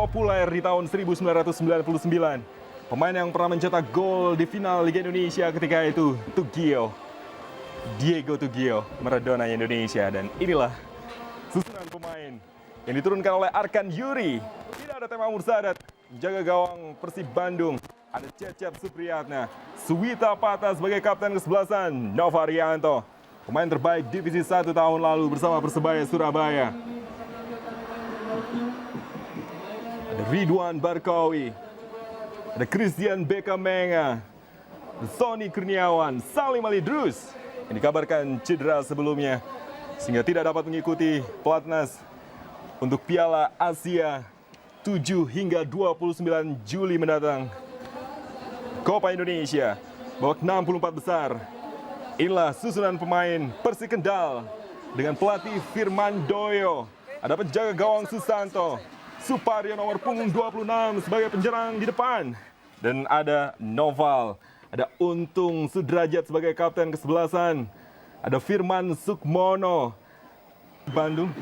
populer di tahun 1999. Pemain yang pernah mencetak gol di final Liga Indonesia ketika itu, Tugio. Diego Tugio, Maradona Indonesia. Dan inilah susunan pemain yang diturunkan oleh Arkan Yuri. Tidak ada Tema Mursadat, jaga gawang Persib Bandung. Ada Cecep Supriyatna, Suwita Pata sebagai kapten kesebelasan, Nova Rianto, pemain terbaik Divisi 1 tahun lalu bersama Persebaya Surabaya. Ada Ridwan Barkawi, ada Christian Bekamenga, Sony Kurniawan, Salim Ali Drus yang dikabarkan cedera sebelumnya sehingga tidak dapat mengikuti pelatnas untuk Piala Asia 7 hingga 29 Juli mendatang. Copa Indonesia, babak 64 besar. Inilah susunan pemain Persik Kendal dengan pelatih Firman Doyo. Ada penjaga gawang Susanto, Suparyo nomor punggung 26 sebagai penyerang di depan. Dan ada Noval, ada Untung Sudrajat sebagai kapten kesebelasan. Ada Firman Sukmono. Bandung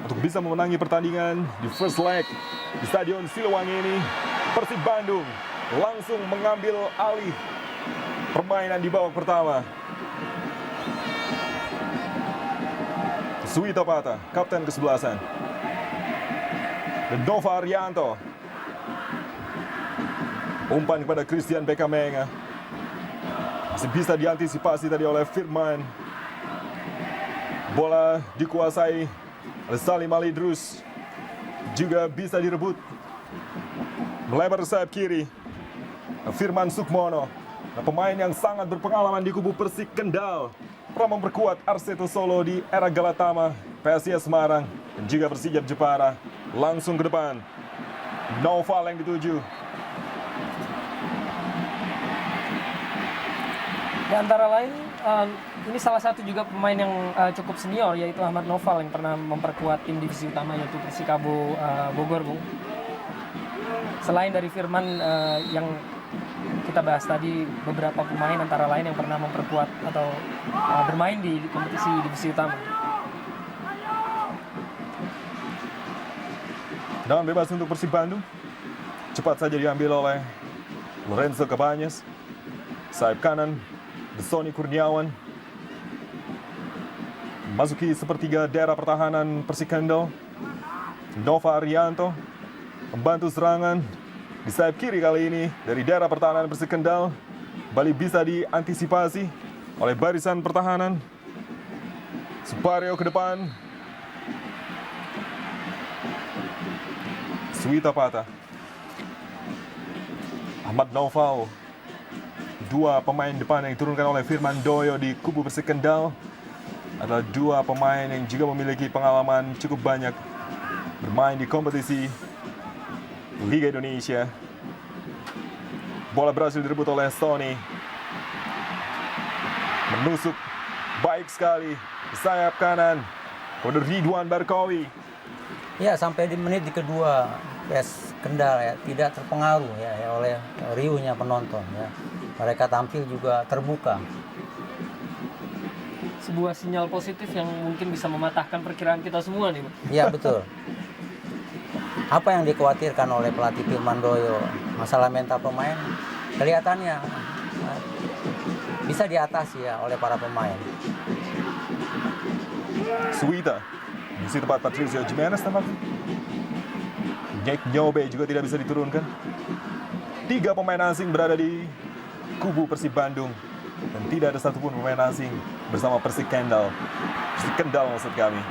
untuk bisa memenangi pertandingan di first leg di Stadion Siliwangi ini, Persib Bandung langsung mengambil alih permainan di babak pertama. Suwita Pata, kapten kesebelasan. Dan Nova Arianto. Umpan kepada Christian Bekamenga. Masih bisa diantisipasi tadi oleh Firman. Bola dikuasai oleh Salim Ali Drus. Juga bisa direbut. Melebar ke sayap kiri. Firman Sukmono, pemain yang sangat berpengalaman di kubu Persik Kendal, pernah memperkuat Arseto Solo di era Galatama, PSIS Semarang, dan juga Persijap Jepara. Langsung ke depan, Noval yang dituju. Di antara lain, ini salah satu juga pemain yang cukup senior, yaitu Ahmad Noval yang pernah memperkuat tim divisi utama, yaitu Persikabo Bogor, Bung. Selain dari Firman yang kita bahas tadi, beberapa pemain antara lain yang pernah memperkuat atau bermain di kompetisi divisi utama. Tendangan bebas untuk Persib Bandung. Cepat saja diambil oleh Lorenzo Cabañas. Sayap kanan, Sony Kurniawan. Masuki sepertiga daerah pertahanan Persik Kendal. Nova Arianto membantu serangan di sayap kiri kali ini dari daerah pertahanan Persik Kendal. Kembali bisa diantisipasi oleh barisan pertahanan. Suparyo ke depan. Suwita Pata. Ahmad Noval. Dua pemain depan yang diturunkan oleh Firman Doyo di kubu Persik Kendal adalah dua pemain yang juga memiliki pengalaman cukup banyak bermain di kompetisi Liga Indonesia. Bola berhasil direbut oleh Sony. Menusuk baik sekali di sayap kanan kepada Ridwan Barkawi. Ya, sampai di menit di kedua PS Kendal ya tidak terpengaruh ya oleh riuhnya penonton ya. Mereka tampil juga terbuka. Sebuah sinyal positif yang mungkin bisa mematahkan perkiraan kita semua nih, Bung. Iya, betul. Apa yang dikhawatirkan oleh pelatih Firman Doyo, masalah mental pemain kelihatannya bisa diatasi ya oleh para pemain. Suwita. Di situ tempat Patricio Jimenez tampaknya. Nyek Nyobe juga tidak bisa diturunkan. Tiga pemain asing berada di kubu Persib Bandung. Dan tidak ada satupun pemain asing bersama Persik Kendal. Persik Kendal maksud kami.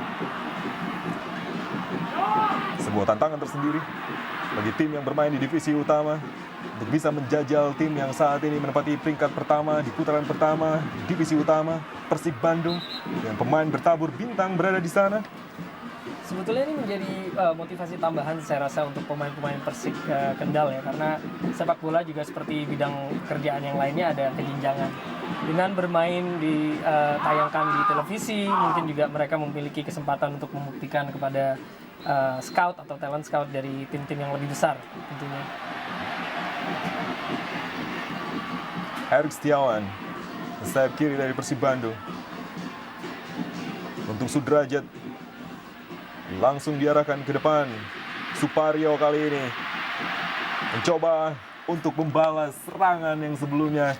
Sebuah tantangan tersendiri bagi tim yang bermain di divisi utama untuk bisa menjajal tim yang saat ini menempati peringkat pertama di putaran pertama di divisi utama, Persib Bandung, dengan pemain bertabur bintang berada di sana. Sebetulnya ini menjadi motivasi tambahan saya rasa untuk pemain-pemain Persik Kendal ya, karena sepak bola juga seperti bidang kerjaan yang lainnya ada kejenjangan. Dengan bermain ditayangkan di televisi, mungkin juga mereka memiliki kesempatan untuk membuktikan kepada scout atau talent scout dari tim-tim yang lebih besar tentunya. Erik Setiawan, sayap kiri dari Persib Bandung. Untuk Sudrajat, langsung diarahkan ke depan. Suparyo kali ini mencoba untuk membalas serangan yang sebelumnya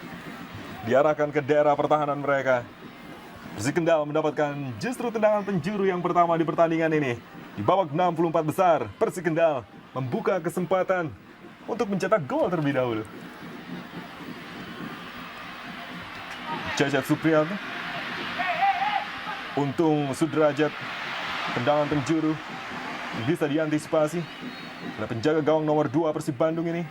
diarahkan ke daerah pertahanan mereka. Persik Kendal mendapatkan justru tendangan penjuru yang pertama di pertandingan ini. Di babak 64 besar, Persik Kendal membuka kesempatan untuk mencetak gol terlebih dahulu. Cecep Supriyanto. Untung Sudrajat, tendangan penjuru bisa diantisipasi oleh penjaga gawang nomor 2 Persib Bandung ini.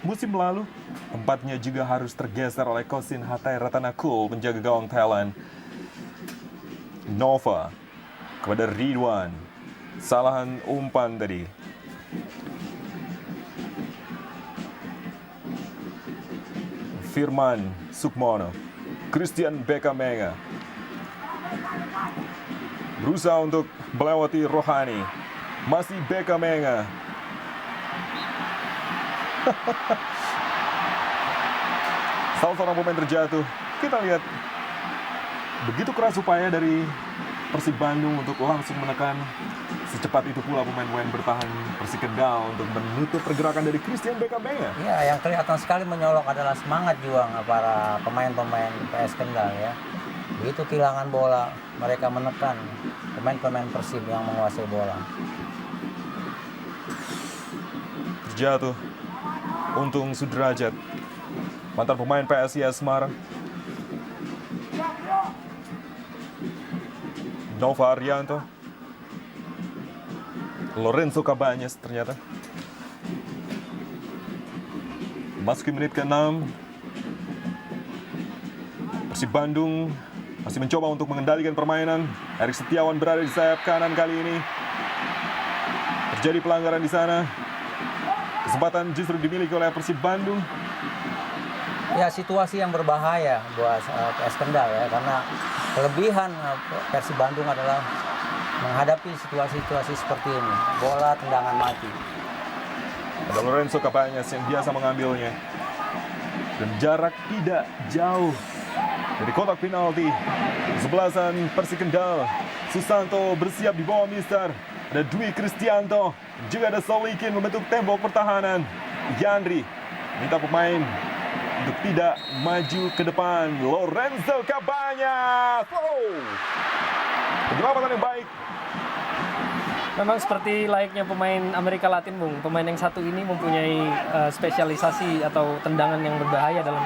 Musim lalu, tempatnya juga harus tergeser oleh Kosin Hatai Ratanakul, penjaga gawang Thailand. Nova kepada Ridwan. Salahan umpan tadi. Firman Sukmono. Christian Bekamenga berusaha untuk melewati Rohani. Masih Bekamenga. Salah seorang pemain terjatuh. Kita lihat begitu keras upaya dari Persib Bandung untuk langsung menekan. Secepat itu pula pemain-pemain bertahan Persik Kendal untuk menutup pergerakan dari Christian Bekamenga. Ya, yang kelihatan sekali menyolok adalah semangat juang para pemain-pemain PS Kendal ya. Begitu kehilangan bola, mereka menekan pemain-pemain Persib yang menguasai bola. Terjatuh. Untung Sudrajat, mantan pemain PSIS Semarang. Nova Arianto. Lorenzo Cabanyes ternyata. Masuki menit ke-6. Persib Bandung masih mencoba untuk mengendalikan permainan. Erik Setiawan berada di sayap kanan kali ini. Terjadi pelanggaran di sana. Kesempatan justru dimiliki oleh Persib Bandung. Ya, situasi yang berbahaya buat PS Kendal ya, karena kelebihan Persib Bandung adalah menghadapi situasi-situasi seperti ini. Bola tendangan mati. Ada Lorenzo Cabanyes yang biasa mengambilnya. Dan jarak tidak jauh dari kotak penalti. Sebelasan Persik Kendal. Susanto bersiap di bawah mister. Ada Dwi Kristianto. Juga ada Solikin membentuk tembok pertahanan. Yandri minta pemain untuk tidak maju ke depan. Lorenzo Cabanyes. Penyelamatan yang baik. Memang seperti layaknya pemain Amerika Latin, Bung. Pemain yang satu ini mempunyai spesialisasi atau tendangan yang berbahaya dalam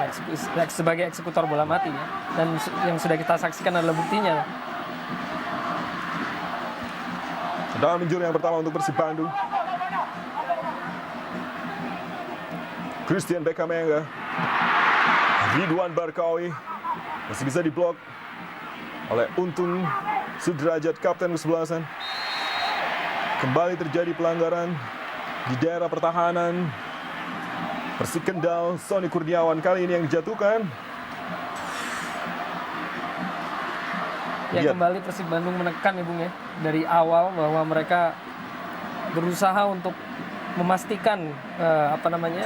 sebagai eksekutor bola mati. Ya. Dan yang sudah kita saksikan adalah buktinya. Tendangan penjuru yang pertama untuk Persib Bandung. Christian Bekamenga. Ridwan Barkawi masih bisa diblok oleh Untung Sudrajat, kapten kesebelasan. Kembali terjadi pelanggaran di daerah pertahanan Persik Kendal. Sony Kurniawan kali ini yang dijatuhkan. Ya, Lihat. kembali Persib Bandung menekan ya, Bung ya. Dari awal bahwa mereka berusaha untuk memastikan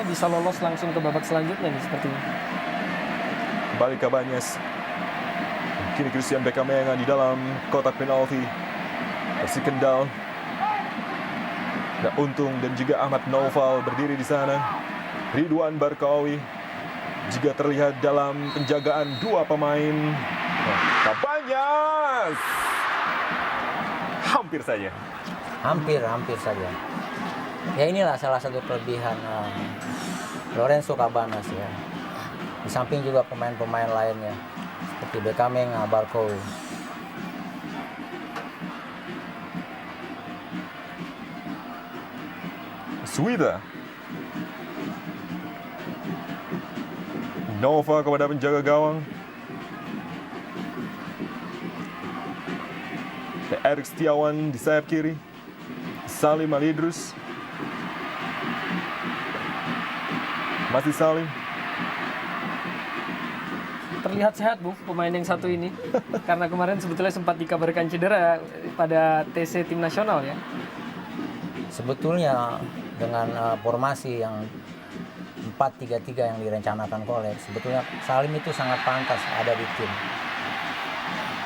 bisa lolos langsung ke babak selanjutnya nih, seperti ini. Kembali Cabanyes. Kini Christian Bekamenga di dalam kotak penalti Persik Kendal. Ada Untung dan juga Ahmad Noval berdiri di sana. Ridwan Barkawi juga terlihat dalam penjagaan dua pemain. Cabanyes hampir saja. Hampir saja. Ya, inilah salah satu kelebihan Lorenzo Cabanyes ya. Di samping juga pemain-pemain lainnya seperti Bekamenga, Barkawi. Suida. Nova kepada penjaga gawang. Erik Setiawan di sayap kiri. Salim Alidrus. Masih Salim. Terlihat sehat, Bung, pemain yang satu ini. Karena kemarin sebetulnya sempat dikabarkan cedera pada TC tim nasional ya. Sebetulnya dengan formasi yang 4-3-3 yang direncanakan Kolek, sebetulnya Salim itu sangat pantas ada di tim.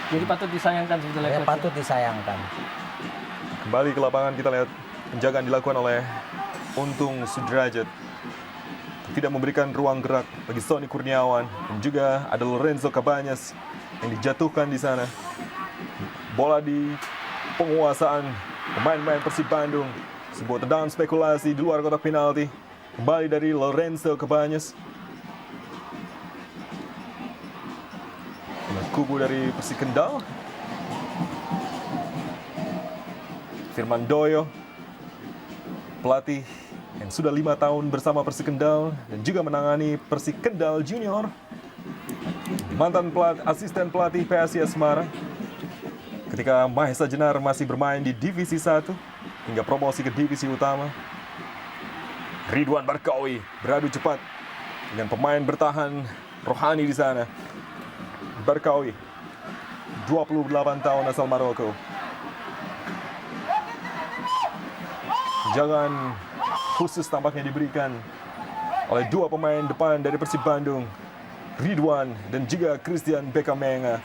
Jadi patut disayangkan sebetulnya. Ya, patut disayangkan. Kembali ke lapangan kita lihat penjagaan dilakukan oleh Untung Sudrajat. Tidak memberikan ruang gerak bagi Sony Kurniawan. Dan juga ada Lorenzo Cabañas yang dijatuhkan di sana. Bola di penguasaan pemain-pemain Persib Bandung. Sebuah tendangan spekulasi di luar kotak penalti. Kembali dari Lorenzo Cabañas. Kubu dari Persik Kendal. Firman Doyo, pelatih yang sudah 5 tahun bersama Persik Kendal dan juga menangani Persik Kendal Junior. Mantan asisten pelatih PSIS Semarang. Ketika Mahesa Jenar masih bermain di Divisi 1 hingga promosi ke Divisi Utama. Ridwan Barkawi beradu cepat dengan pemain bertahan Rohani di sana. Barkawi, 28 tahun asal Maroko. Jangan khusus tampaknya diberikan oleh dua pemain depan dari Persib Bandung, Ridwan dan juga Christian Bekamenga.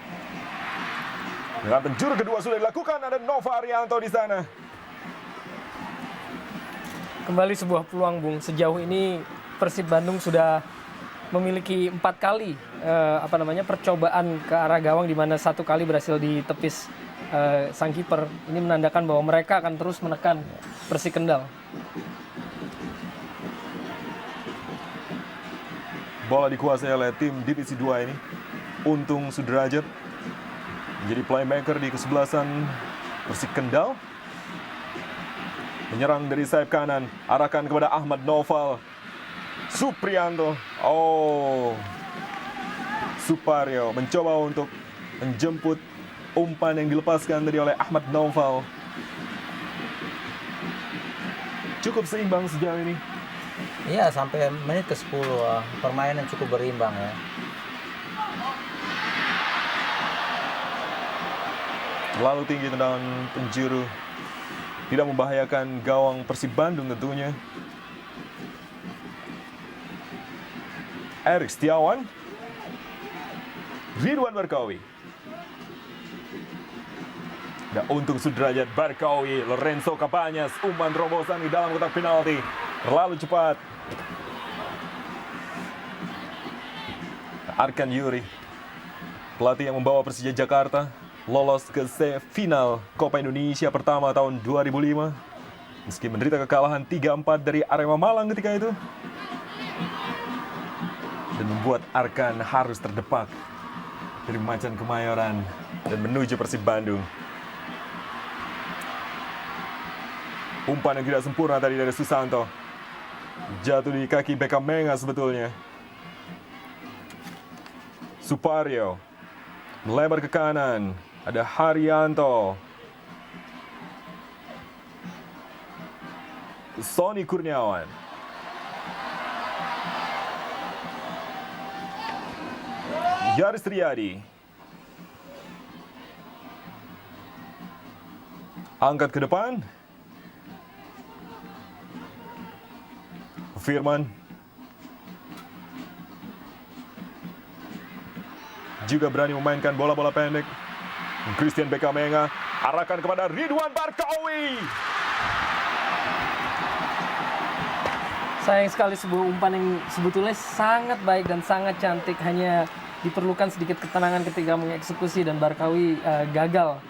Dengan penjuru kedua sudah dilakukan, ada Nova Arianto di sana. Kembali sebuah peluang, Bung. Sejauh ini Persib Bandung sudah memiliki 4 kali percobaan ke arah gawang, di mana 1 kali berhasil ditepis sang kiper. Ini menandakan bahwa mereka akan terus menekan Persik Kendal. Bola dikuasai oleh tim Divisi 2 ini. Untung Sudrajat menjadi playmaker di kesebelasan Persik Kendal. Menyerang dari sayap kanan, arahkan kepada Ahmad Noval Suprianto. Suparyo mencoba untuk menjemput umpan yang dilepaskan tadi oleh Ahmad Noval. Cukup seimbang sejauh ini. Iya, sampai menit ke-10 permainan cukup berimbang ya. Terlalu tinggi tendangan penjuru. Tidak membahayakan gawang Persib Bandung tentunya. Erik Setiawan. Ridwan Barkawi. Dan Untung Sudrajat, Barkawi, Lorenzo Cabañas, umpan terobosan di dalam kotak penalti. Terlalu cepat. Arkan Yuri, pelatih yang membawa Persija Jakarta lolos ke final Copa Indonesia pertama tahun 2005. Meski menderita kekalahan 3-4 dari Arema Malang ketika itu. Dan membuat Arkan harus terdepak dari Macan Kemayoran dan menuju Persib Bandung. Umpan yang tidak sempurna tadi dari Susanto. Jatuh di kaki Bekamenga sebetulnya. Suparyo melebar ke kanan. Ada Haryanto. Sony Kurniawan. Yaris Riyadi. Angkat ke depan. Firman. Juga berani memainkan bola-bola pendek. Christian Bekamenga arahkan kepada Ridwan Barkawi. Sayang sekali sebuah umpan yang sebetulnya sangat baik dan sangat cantik. Hanya diperlukan sedikit ketenangan ketika mengeksekusi, dan Barkawi gagal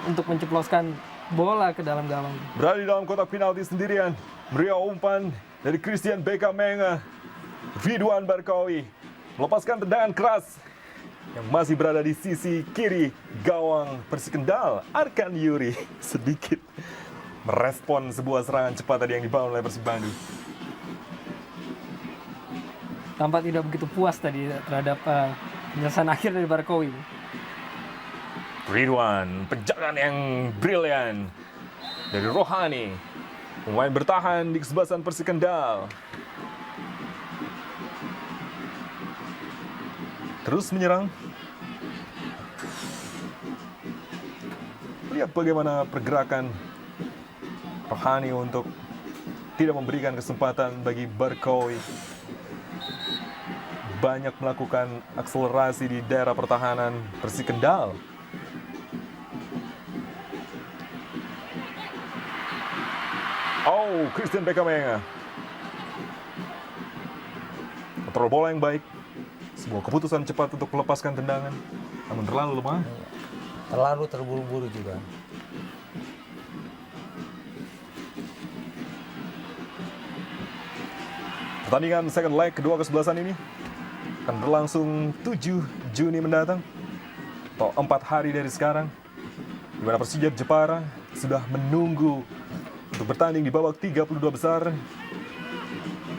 untuk menceploskan bola ke dalam gawang. Berada di dalam kotak penalti sendirian. Meriah umpan dari Christian Bekamenga. Ridwan Barkawi melepaskan tendangan keras yang masih berada di sisi kiri gawang Persik Kendal. Arkan Yuri sedikit merespon sebuah serangan cepat tadi yang dibangun oleh Persib Bandung. Tampak tidak begitu puas tadi terhadap penyelesaian akhir dari Barkawi. Ridwan, penjagaan yang brilian dari Rohani. Pemain bertahan di kesebelasan Persik Kendal. Terus menyerang. Lihat bagaimana pergerakan Rohani untuk tidak memberikan kesempatan bagi Barkawi banyak melakukan akselerasi di daerah pertahanan Persik Kendal. Oh, Christian Bekamenga. Kontrol bola yang baik. Sebuah keputusan cepat untuk melepaskan tendangan. Namun terlalu lemah. Terlalu terburu-buru juga. Pertandingan second leg kedua kesebelasan ini akan berlangsung 7 Juni mendatang. Atau 4 hari dari sekarang. Di mana Persija Jepara sudah menunggu untuk bertanding di babak 32 besar.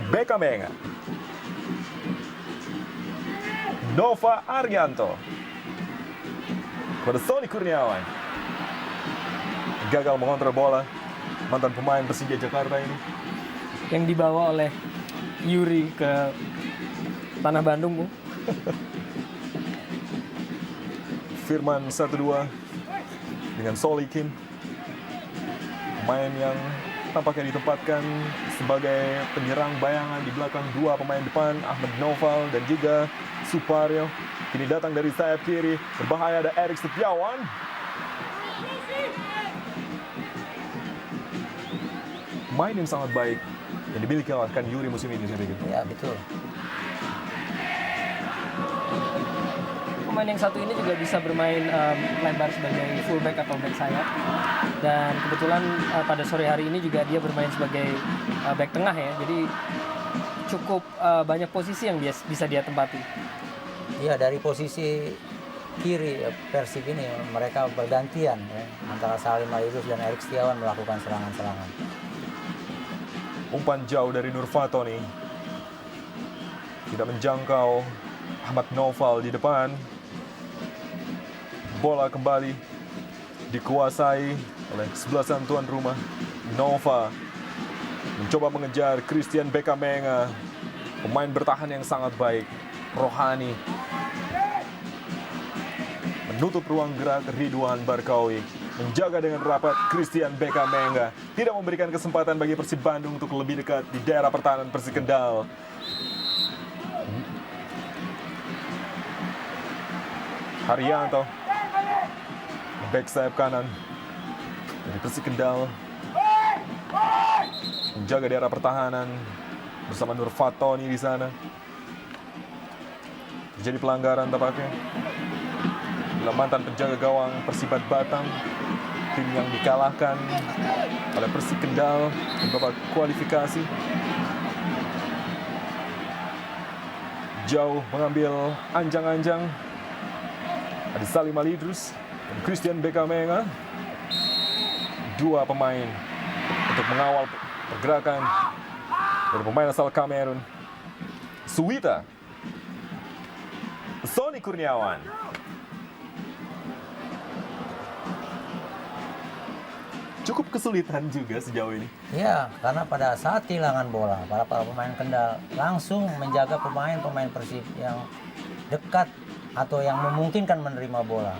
Bekamenga, Nova Arianto pada Sony Kurniawan. Gagal mengontrol bola mantan pemain Persija Jakarta ini. Yang dibawa oleh Yuri ke Tanah Bandung, Bung. Firman 1-2 dengan Solikin, pemain yang tampaknya ditempatkan sebagai penyerang bayangan di belakang dua pemain depan, Ahmad Noval dan juga Suparyo. Kini datang dari sayap kiri, berbahaya ada Erik Setiawan. Main yang sangat baik yang dimiliki oleh Kan Yuri musim ini, saya pikir. Ya betul. Pemain yang satu ini juga bisa bermain lebar sebagai fullback atau back sayap. Dan kebetulan pada sore hari ini juga dia bermain sebagai back tengah ya. Jadi cukup banyak posisi yang bisa dia tempati. Iya, dari posisi kiri Persib ini mereka bergantian ya, antara Salim Alidrus dan Erik Setiawan melakukan serangan-serangan. Umpan jauh dari Nur Fatoni. Tidak menjangkau Ahmad Noval di depan. Bola kembali dikuasai oleh kesebelasan tuan rumah. Nova mencoba mengejar Christian Bekamenga. Pemain bertahan yang sangat baik. Rohani menutup ruang gerak Ridwan Barkawi. Menjaga dengan rapat Christian Bekamenga. Tidak memberikan kesempatan bagi Persib Bandung untuk lebih dekat di daerah pertahanan Persik Kendal. Haryanto, back sayap kanan dari Persik Kendal, menjaga daerah pertahanan bersama Nur Fatoni di sana. Terjadi pelanggaran tampaknya. Bila mantan penjaga gawang Persibat Batang, tim yang dikalahkan oleh Persik Kendal di babak kualifikasi. Jauh mengambil anjang-anjang. Ada Salim Alidrus dan Christian Bekamenga. Dua pemain untuk mengawal pergerakan dari pemain asal Kamerun. Suwita, Sony Kurniawan. Cukup kesulitan juga sejauh ini. Ya, karena pada saat kehilangan bola, para pemain Kendal langsung menjaga pemain-pemain Persib yang dekat atau yang memungkinkan menerima bola.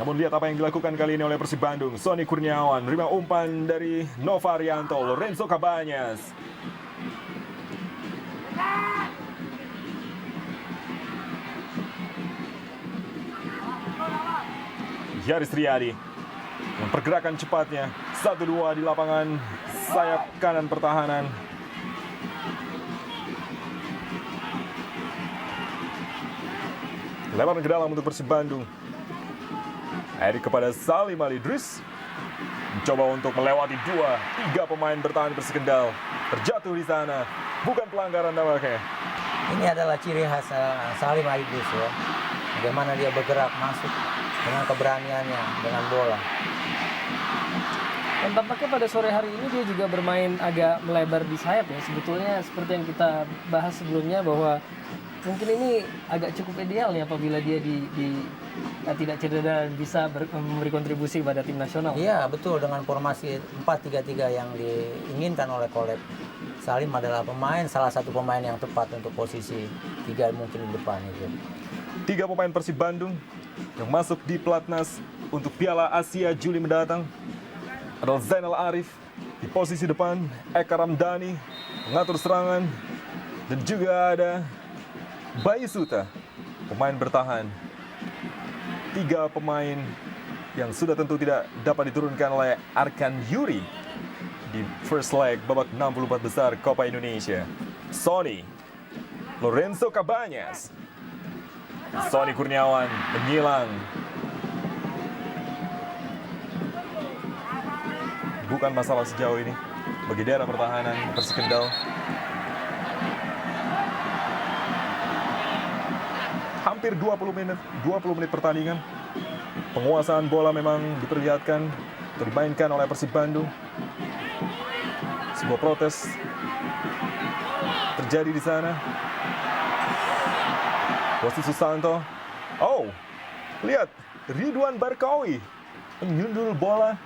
Namun lihat apa yang dilakukan kali ini oleh Persib Bandung. Sony Kurniawan menerima umpan dari Nova Arianto, Lorenzo Cabanyas. Yaris Riyadi dengan pergerakan cepatnya, 1-2 di lapangan sayap kanan pertahanan. Lebaran ke dalam untuk Persib Bandung. Erik kepada Salim Alidrus. Mencoba untuk melewati 2-3 pemain bertahan Persik Kendal. Terjatuh di sana. Bukan pelanggaran tampaknya. Ini adalah ciri khas Salim Alidrus ya. Bagaimana dia bergerak masuk dengan keberaniannya dengan bola. Dan tampaknya pada sore hari ini dia juga bermain agak melebar di sayap ya. Sebetulnya seperti yang kita bahas sebelumnya bahwa mungkin ini agak cukup ideal ya apabila dia tidak cedera dan bisa memberi kontribusi pada tim nasional. Iya betul, dengan formasi 4-3-3 yang diinginkan oleh Koleb. Salim adalah salah satu pemain yang tepat untuk posisi 3 mungkin di depan itu. 3 pemain Persib Bandung yang masuk di pelatnas untuk Piala Asia Juli mendatang adalah Zainal Arif di posisi depan, Eka Ramdhani mengatur serangan, dan juga ada Bayu Suta, pemain bertahan. 3 pemain yang sudah tentu tidak dapat diturunkan oleh Arkan Yuri di first leg babak 64 besar Copa Indonesia. Sony, Lorenzo Cabañas, Sony Kurniawan menyilang. Bukan masalah sejauh ini bagi daerah pertahanan Persik Kendal. Hampir 20 menit pertandingan. Penguasaan bola memang diperlihatkan atau dimainkan oleh Persib Bandung. Sebuah protes terjadi di sana. Wasit Susanto. Oh, lihat Ridwan Barkawi menyundul bola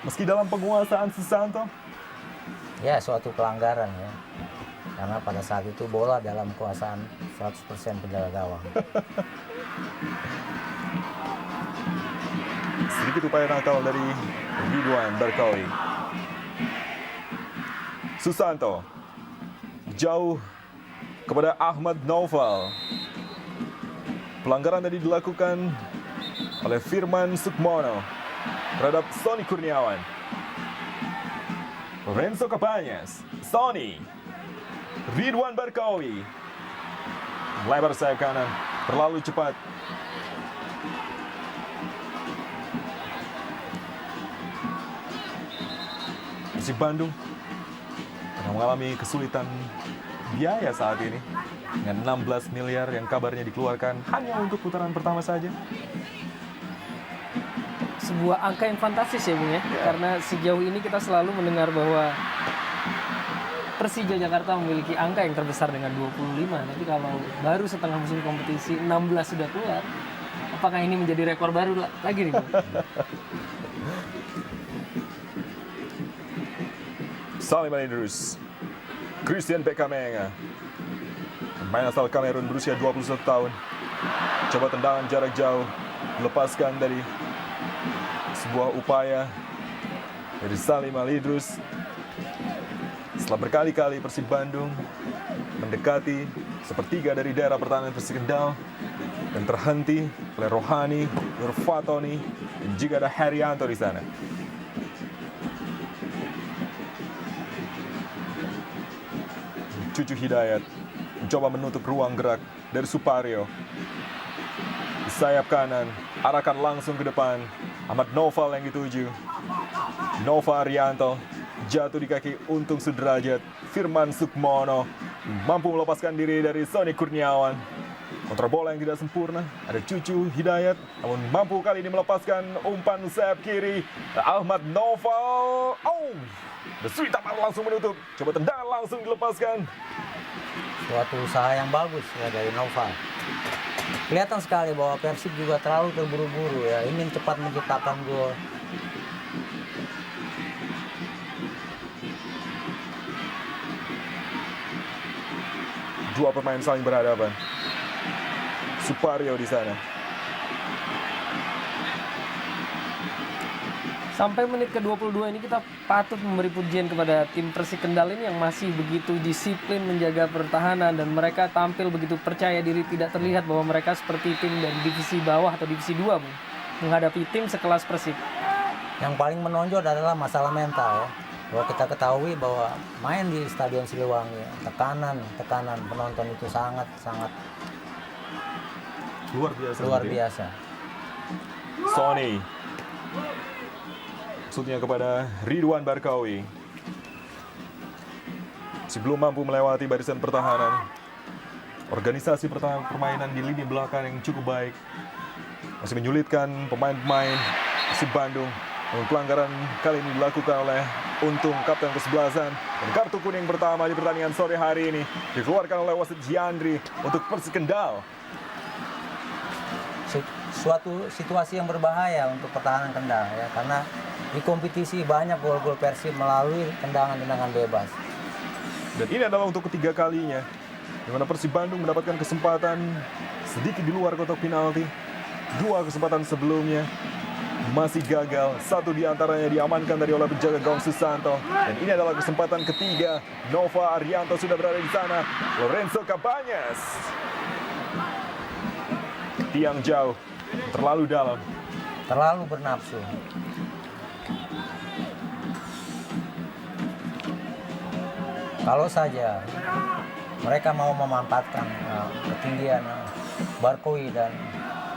meski dalam penguasaan Susanto. Ya, suatu pelanggaran ya. Karena pada saat itu bola dalam kekuasaan 100% penjaga gawang. Sedikit upaya nakal dari Ridwan Barkawi. Susanto jauh kepada Ahmad Noval. Pelanggaran tadi dilakukan oleh Firman Sukmono terhadap Sony Kurniawan. Lorenzo Cabañas, Sony, Ridwan Barkawi. Lebar sayap kanan, terlalu cepat. Persib Bandung tengah mengalami kesulitan biaya saat ini dengan 16 miliar yang kabarnya dikeluarkan hanya untuk putaran pertama saja. Sebuah angka yang fantastis ya Bung ya, karena sejauh ini kita selalu mendengar bahwa Persija Jakarta memiliki angka yang terbesar dengan 25, tapi kalau baru setengah musim kompetisi 16 sudah keluar, apakah ini menjadi rekor baru lagi nih Bung? Salim Alidrus, Christian Bekamenga, pemain asal Kamerun berusia 21 tahun. Coba tendangan jarak jauh, lepaskan dari sebuah upaya dari Salim Alidrus. Setelah berkali-kali Persib Bandung mendekati sepertiga dari daerah pertahanan Persik Kendal dan terhenti oleh Rohani, Nurfatoni, dan juga ada Herianto di sana. Cucu Hidayat mencoba menutup ruang gerak dari Supario. Di sayap kanan, arahkan langsung ke depan. Ahmad Noval yang dituju. Nova Arianto jatuh di kaki Untung Sudrajat. Firman Sukmono mampu melepaskan diri dari Sony Kurniawan. Kontra bola yang tidak sempurna. Ada Cucu Hidayat, namun mampu kali ini melepaskan umpan sayap kiri. Ahmad Noval. Oh, Deswita langsung menutup. Coba tendangan langsung dilepaskan. Suatu usaha yang bagus ya dari Noval. Kelihatan sekali bahwa Persib juga terlalu terburu-buru ya, ingin cepat menciptakan gol. Dua pemain saling berhadapan. Supario di sana. Sampai menit ke-22 ini kita patut memberi pujian kepada tim Persik Kendal ini yang masih begitu disiplin menjaga pertahanan dan mereka tampil begitu percaya diri, tidak terlihat bahwa mereka seperti tim dari divisi bawah atau divisi 2 Bung, menghadapi tim sekelas Persik. Yang paling menonjol adalah masalah mental ya. Bahwa kita ketahui bahwa main di Stadion Siliwangi, tekanan penonton itu sangat luar biasa. Sony. Maksudnya kepada Ridwan Barkawi. Sebelum mampu melewati barisan pertahanan. Organisasi permainan di lini belakang yang cukup baik. Masih menyulitkan pemain-pemain Persib Bandung. Namun pelanggaran kali ini dilakukan oleh Untung, kapten kesebelasan. Dan kartu kuning pertama di pertandingan sore hari ini dikeluarkan oleh wasit Giandri untuk Persik Kendal. Suatu situasi yang berbahaya untuk pertahanan Kendal ya, karena di kompetisi banyak gol-gol Persib melalui tendangan-tendangan bebas. Dan ini adalah untuk ketiga kalinya di mana Persib Bandung mendapatkan kesempatan sedikit di luar kotak penalti. Dua kesempatan sebelumnya masih gagal. Satu di antaranya diamankan dari oleh penjaga gawang Susanto. Dan ini adalah kesempatan ketiga. Nova Arianto sudah berada di sana. Lorenzo Cabañas. Tiang jauh, terlalu dalam. Terlalu bernafsu. Kalau saja mereka mau memanfaatkan ketinggian Barkoi dan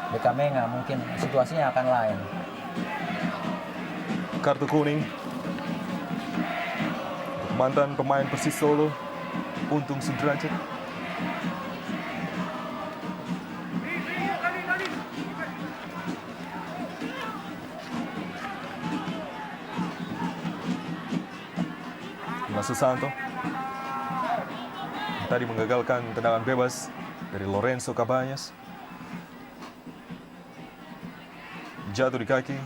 Bekamenga, mungkin situasinya akan lain. Kartu kuning untuk mantan pemain Persis Solo, Untung Sudrajat. Mas Susanto tadi menggagalkan tendangan bebas dari Lorenzo Cabañas. Jatuh di kaki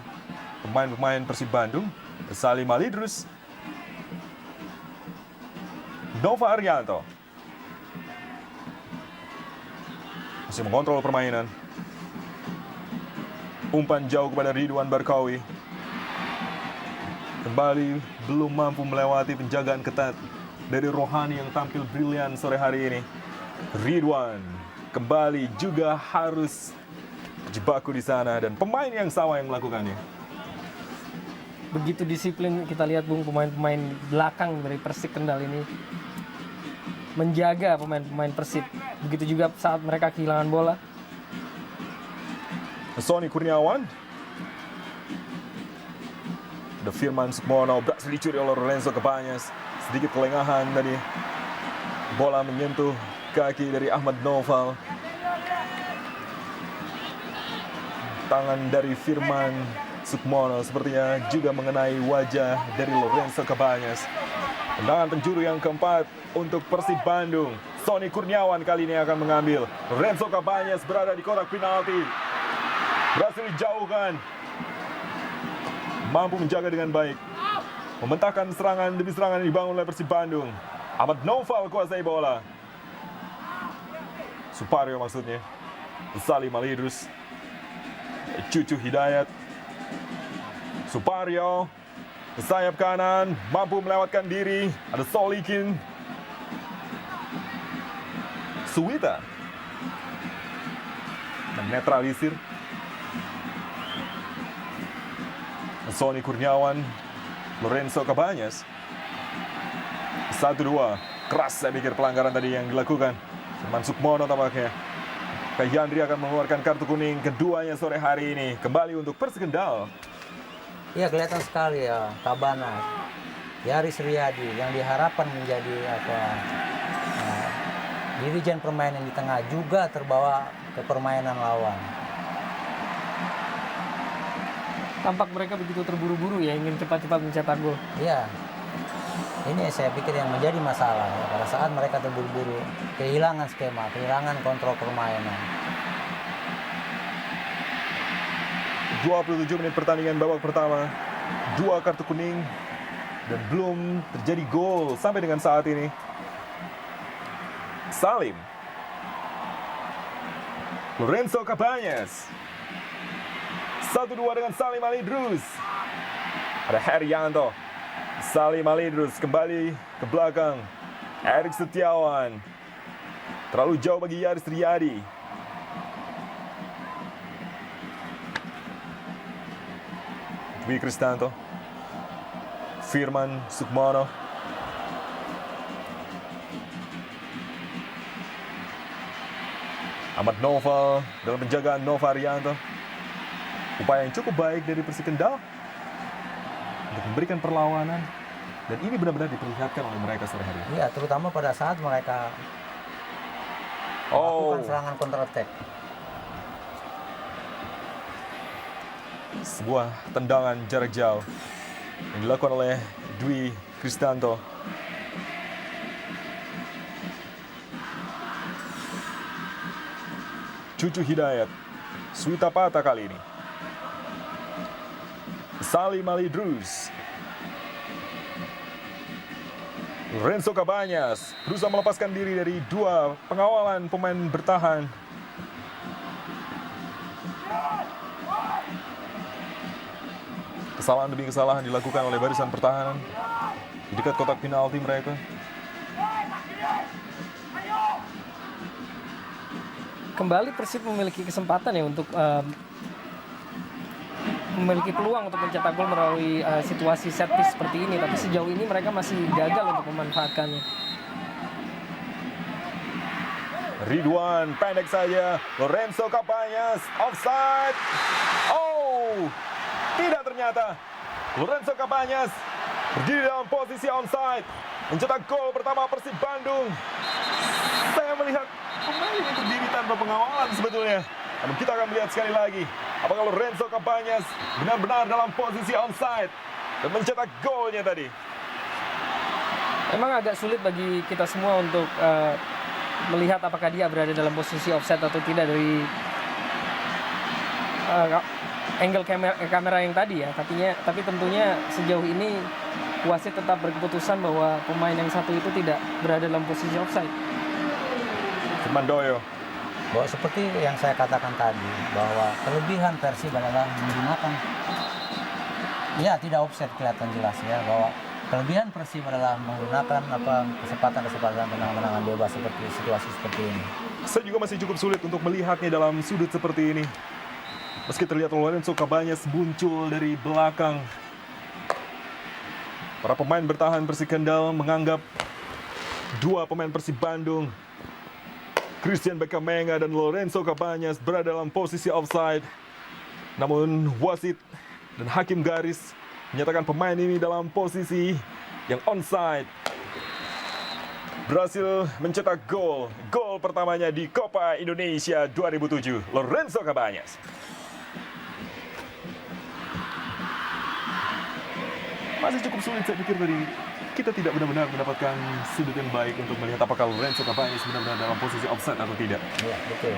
pemain-pemain Persib Bandung, Salim Alidrus, Nova Arianto masih mengontrol permainan. Umpan jauh kepada Ridwan Barkawi. Kembali belum mampu melewati penjagaan ketat dari Rohani yang tampil brilian sore hari ini. Ridwan kembali juga harus berjibaku di sana dan pemain yang sama yang melakukannya. Begitu disiplin kita lihat Bung, pemain-pemain belakang dari Persik Kendal ini menjaga pemain-pemain Persib. Begitu juga saat mereka kehilangan bola. Sony Kurniawan, ada Firman Sukmono, berhasil dicuri oleh Lorenzo Cabañas. Sedikit kelengahan tadi. Bola menyentuh kaki dari Ahmad Noval. Tangan dari Firman Sukmono sepertinya juga mengenai wajah dari Lorenzo Cabañas. Tendangan penjuru yang keempat untuk Persib Bandung. Sony Kurniawan kali ini akan mengambil. Lorenzo Cabañas berada di kotak penalti. Berhasil dijauhkan. Mampu menjaga dengan baik. Membentangkan serangan demi serangan yang dibangun oleh Persib Bandung. Ahmad Noval kuasai bola. Supario maksudnya. Salim Alidrus. Cucu Hidayat. Supario. Sayap kanan. Mampu melewatkan diri. Ada Solikin. Suwita. Menetralisir. Sony Kurniawan, Lorenzo Cabañas. 1-2. Keras saya pikir pelanggaran tadi yang dilakukan. Firman Sukmono tampaknya. Kayandri akan mengeluarkan kartu kuning keduanya sore hari ini. Kembali untuk Persik Kendal. Iya, kelihatan sekali ya Cabañas, Yaris Riyadi yang diharapkan menjadi dirijen permainan di tengah juga terbawa ke permainan lawan. Tampak mereka begitu terburu-buru ya, ingin cepat-cepat mencetak gol. Iya, ini saya pikir yang menjadi masalah ya, pada saat mereka terburu-buru, kehilangan skema, kehilangan kontrol permainan. 27 menit pertandingan babak pertama. 2 kartu kuning dan belum terjadi gol sampai dengan saat ini. Salim. Lorenzo Cabañas. 1-2 dengan Salim Alidrus. Ada Herianto. Salim Alidrus kembali ke belakang. Erik Setiawan. Terlalu jauh bagi Yaris Riyadi. Dwi Kristanto. Firman Sukmono. Ahmad Noval dalam penjagaan Nova Arianto. Upaya yang cukup baik dari Persik Kendal untuk memberikan perlawanan, dan ini benar-benar diperlihatkan oleh mereka sore hari ini. Iya, terutama pada saat mereka melakukan serangan counter attack. Sebuah tendangan jarak jauh yang dilakukan oleh Dwi Kristanto. Cucu Hidayat. Suwita Pata kali ini. Salim Alidrus. Lorenzo Cabañas berusaha melepaskan diri dari 2 pengawalan pemain bertahan. Kesalahan demi kesalahan dilakukan oleh barisan pertahanan di dekat kotak penalti mereka. Kembali Persib memiliki kesempatan ya untuk memiliki peluang untuk mencetak gol melalui situasi set piece seperti ini, tapi sejauh ini mereka masih gagal untuk memanfaatkannya. Ridwan pendek saja. Lorenzo Cabañas offside. Oh, tidak ternyata. Lorenzo Cabañas berdiri dalam posisi onside. Mencetak gol pertama Persib Bandung. Saya melihat pemain ini berdiri tanpa pengawalan sebetulnya. Namun kita akan melihat sekali lagi. Apakah Lorenzo Cabañas benar-benar dalam posisi onside dan mencetak golnya tadi. Memang agak sulit bagi kita semua untuk melihat apakah dia berada dalam posisi offside atau tidak dari angle kamera yang tadi ya. Tapi tentunya sejauh ini wasit tetap berkeputusan bahwa pemain yang satu itu tidak berada dalam posisi offside. Mandoyo. Bahwa seperti yang saya katakan tadi, bahwa kelebihan Persib adalah menggunakan, ya tidak offset kelihatan jelas ya, bahwa kelebihan Persib adalah menggunakan kesempatan-kesempatan tendangan-tendangan bebas seperti situasi seperti ini. Saya juga masih cukup sulit untuk melihatnya dalam sudut seperti ini. Meski terlihat Lorenzo Cabañas muncul dari belakang. Para pemain bertahan Persik Kendal menganggap dua pemain Persib Bandung, Christian Beckhamenga dan Lorenzo Cabañas, berada dalam posisi offside. Namun wasit dan hakim garis menyatakan pemain ini dalam posisi yang onside. Berhasil mencetak gol pertamanya di Copa Indonesia 2007, Lorenzo Cabañas. Masih cukup sulit saya pikir tadi. Kita tidak benar-benar mendapatkan sudut yang baik untuk melihat apakah Lorenzo Cabañas benar-benar dalam posisi offside atau tidak. Iya, betul.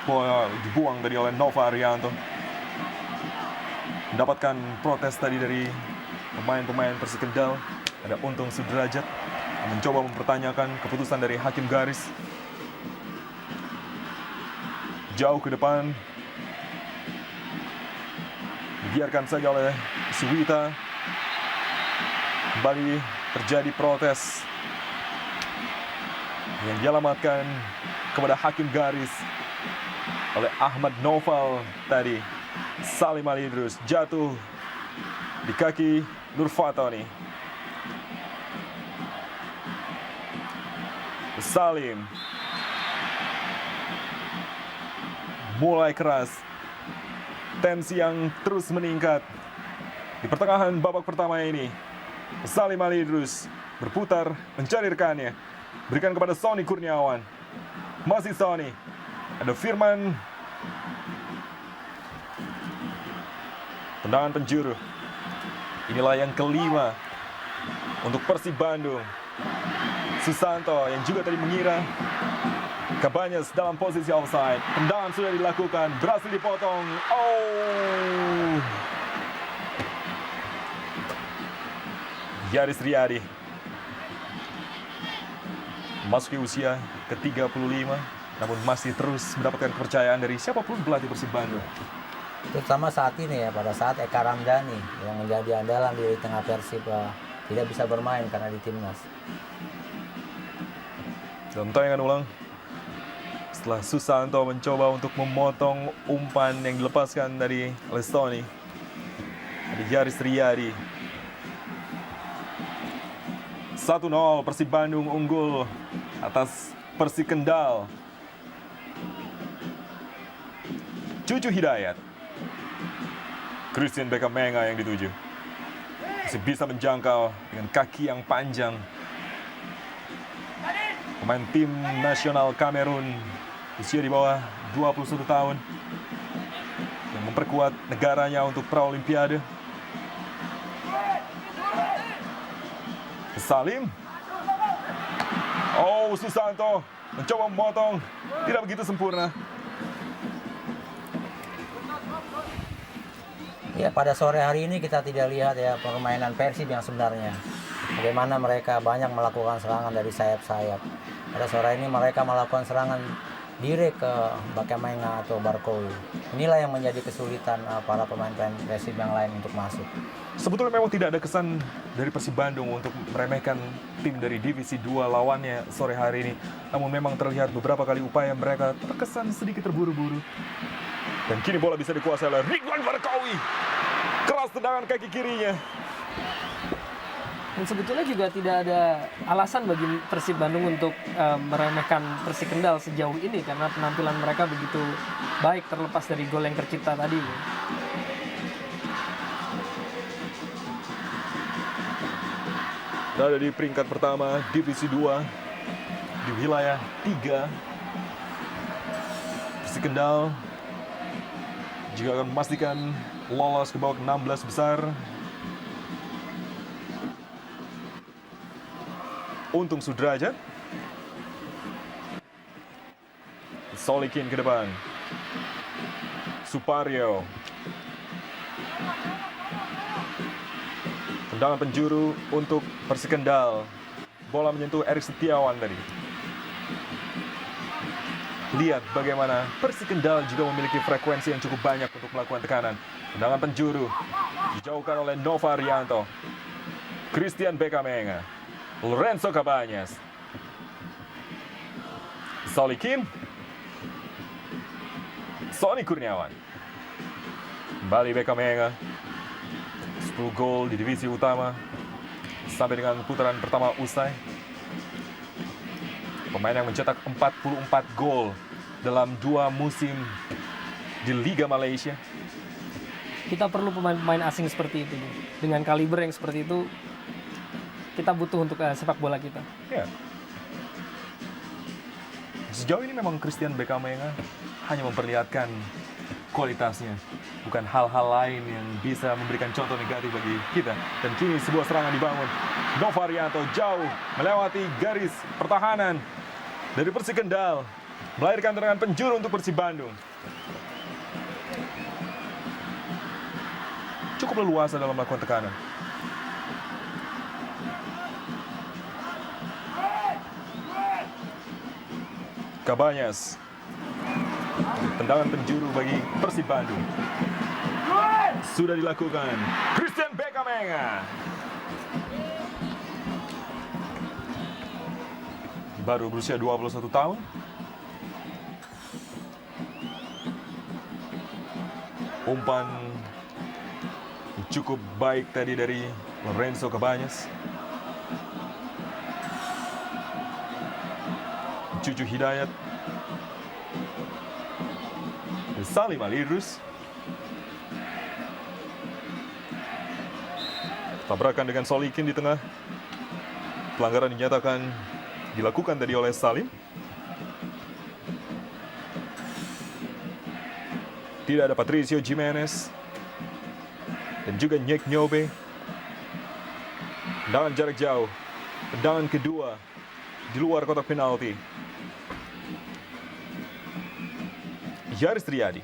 Bola dibuang tadi oleh Nova Arianto. Mendapatkan protes tadi dari pemain-pemain Persik Kendal. Ada Untung Sudrajat mencoba mempertanyakan keputusan dari hakim garis. Jauh ke depan, dibiarkan saja oleh Suwita. Kembali terjadi protes yang dialamatkan kepada hakim garis oleh Ahmad Noval tadi. Salim Ali Idrus jatuh di kaki Nur Fatoni. Salim mulai keras. Tensi yang terus meningkat di pertengahan babak pertama ini. Salim Ali Idrus berputar mencari rekannya, berikan kepada Sony Kurniawan. Masih Sony, ada Firman. Tendangan penjuru. Inilah yang kelima untuk Persib Bandung. Susanto yang juga tadi mengira Cabañas dalam posisi offside. Tendangan sudah dilakukan, berhasil dipotong. Oh, Yaris Riyadi memasuki usia ke-35, namun masih terus mendapatkan kepercayaan dari siapapun pelatih Persib Bandung. Terutama saat ini ya, pada saat Eka Ramdhani yang menjadi andalan di tengah Persib tidak bisa bermain karena di timnas. Dalam tayangan ulang, setelah Susanto mencoba untuk memotong umpan yang dilepaskan dari Lestoni, ada Yaris Riyadi. 1-0 Persib Bandung unggul atas Persik Kendal. Cucu Hidayat, Christian Beckhamenga yang dituju. Masih bisa menjangkau dengan kaki yang panjang. Pemain tim nasional Kamerun, usia di bawah 21 tahun, yang memperkuat negaranya untuk Paralimpiade. Salim. Oh, Susanto mencoba memotong, tidak begitu sempurna. Ya, pada sore hari ini kita tidak lihat ya permainan Persib yang sebenarnya. Bagaimana mereka banyak melakukan serangan dari sayap-sayap. Pada sore ini mereka melakukan serangan direct ke Beckhamenga atau Barkowi. Inilah yang menjadi kesulitan para pemain Persib yang lain untuk masuk. Sebetulnya memang tidak ada kesan dari Persib Bandung untuk meremehkan tim dari Divisi 2 lawannya sore hari ini. Namun memang terlihat beberapa kali upaya mereka terkesan sedikit terburu-buru. Dan kini bola bisa dikuasai oleh Ridwan Barkowi. Keras tendangan kaki kirinya. Dan sebetulnya juga tidak ada alasan bagi Persib Bandung untuk meremehkan Persik Kendal sejauh ini karena penampilan mereka begitu baik terlepas dari gol yang tercipta tadi. Berada di peringkat pertama Divisi 2 di wilayah 3. Persik Kendal juga akan memastikan lolos ke babak 16 besar. Untung Sudrajat. Solikin ke depan. Suparyo. Tendangan penjuru untuk Persik Kendal. Bola menyentuh Erik Setiawan tadi. Lihat bagaimana Persik Kendal juga memiliki frekuensi yang cukup banyak untuk melakukan tekanan. Tendangan penjuru dijauhkan oleh Nova Rianto. Christian Bekamenga. Lorenzo Cabanyas. Solikin. Sony Kurniawan. Kembali Bekamenga. 10 gol di divisi utama sampai dengan putaran pertama usai. Pemain yang mencetak 44 gol dalam 2 musim di Liga Malaysia. Kita perlu pemain-pemain asing seperti itu. Dengan kaliber yang seperti itu, kita butuh untuk sepak bola kita. Ya. Sejauh ini memang Christian Bekamenga hanya memperlihatkan kualitasnya, bukan hal-hal lain yang bisa memberikan contoh negatif bagi kita. Dan kini sebuah serangan dibangun. Nova Rianto jauh melewati garis pertahanan dari Persik Kendal, melahirkan tendangan penjuru untuk Persib Bandung. Cukup leluasa dalam melakukan tekanan. Cabanyas. Tendangan penjuru bagi Persib Bandung. Sudah dilakukan. Christian Bekamenga. Baru berusia 21 tahun. Umpan cukup baik tadi dari Lorenzo Cabanyas. Cucu Hidayat. Salim Ali Idrus. Tabrakan dengan Solikin di tengah. Pelanggaran dinyatakan dilakukan tadi oleh Salim. Tidak ada Patricio Jimenez. Dan juga Nyek Nyobe. Tendangan jarak jauh. Tendangan kedua di luar kotak penalti. Yaris Triadi.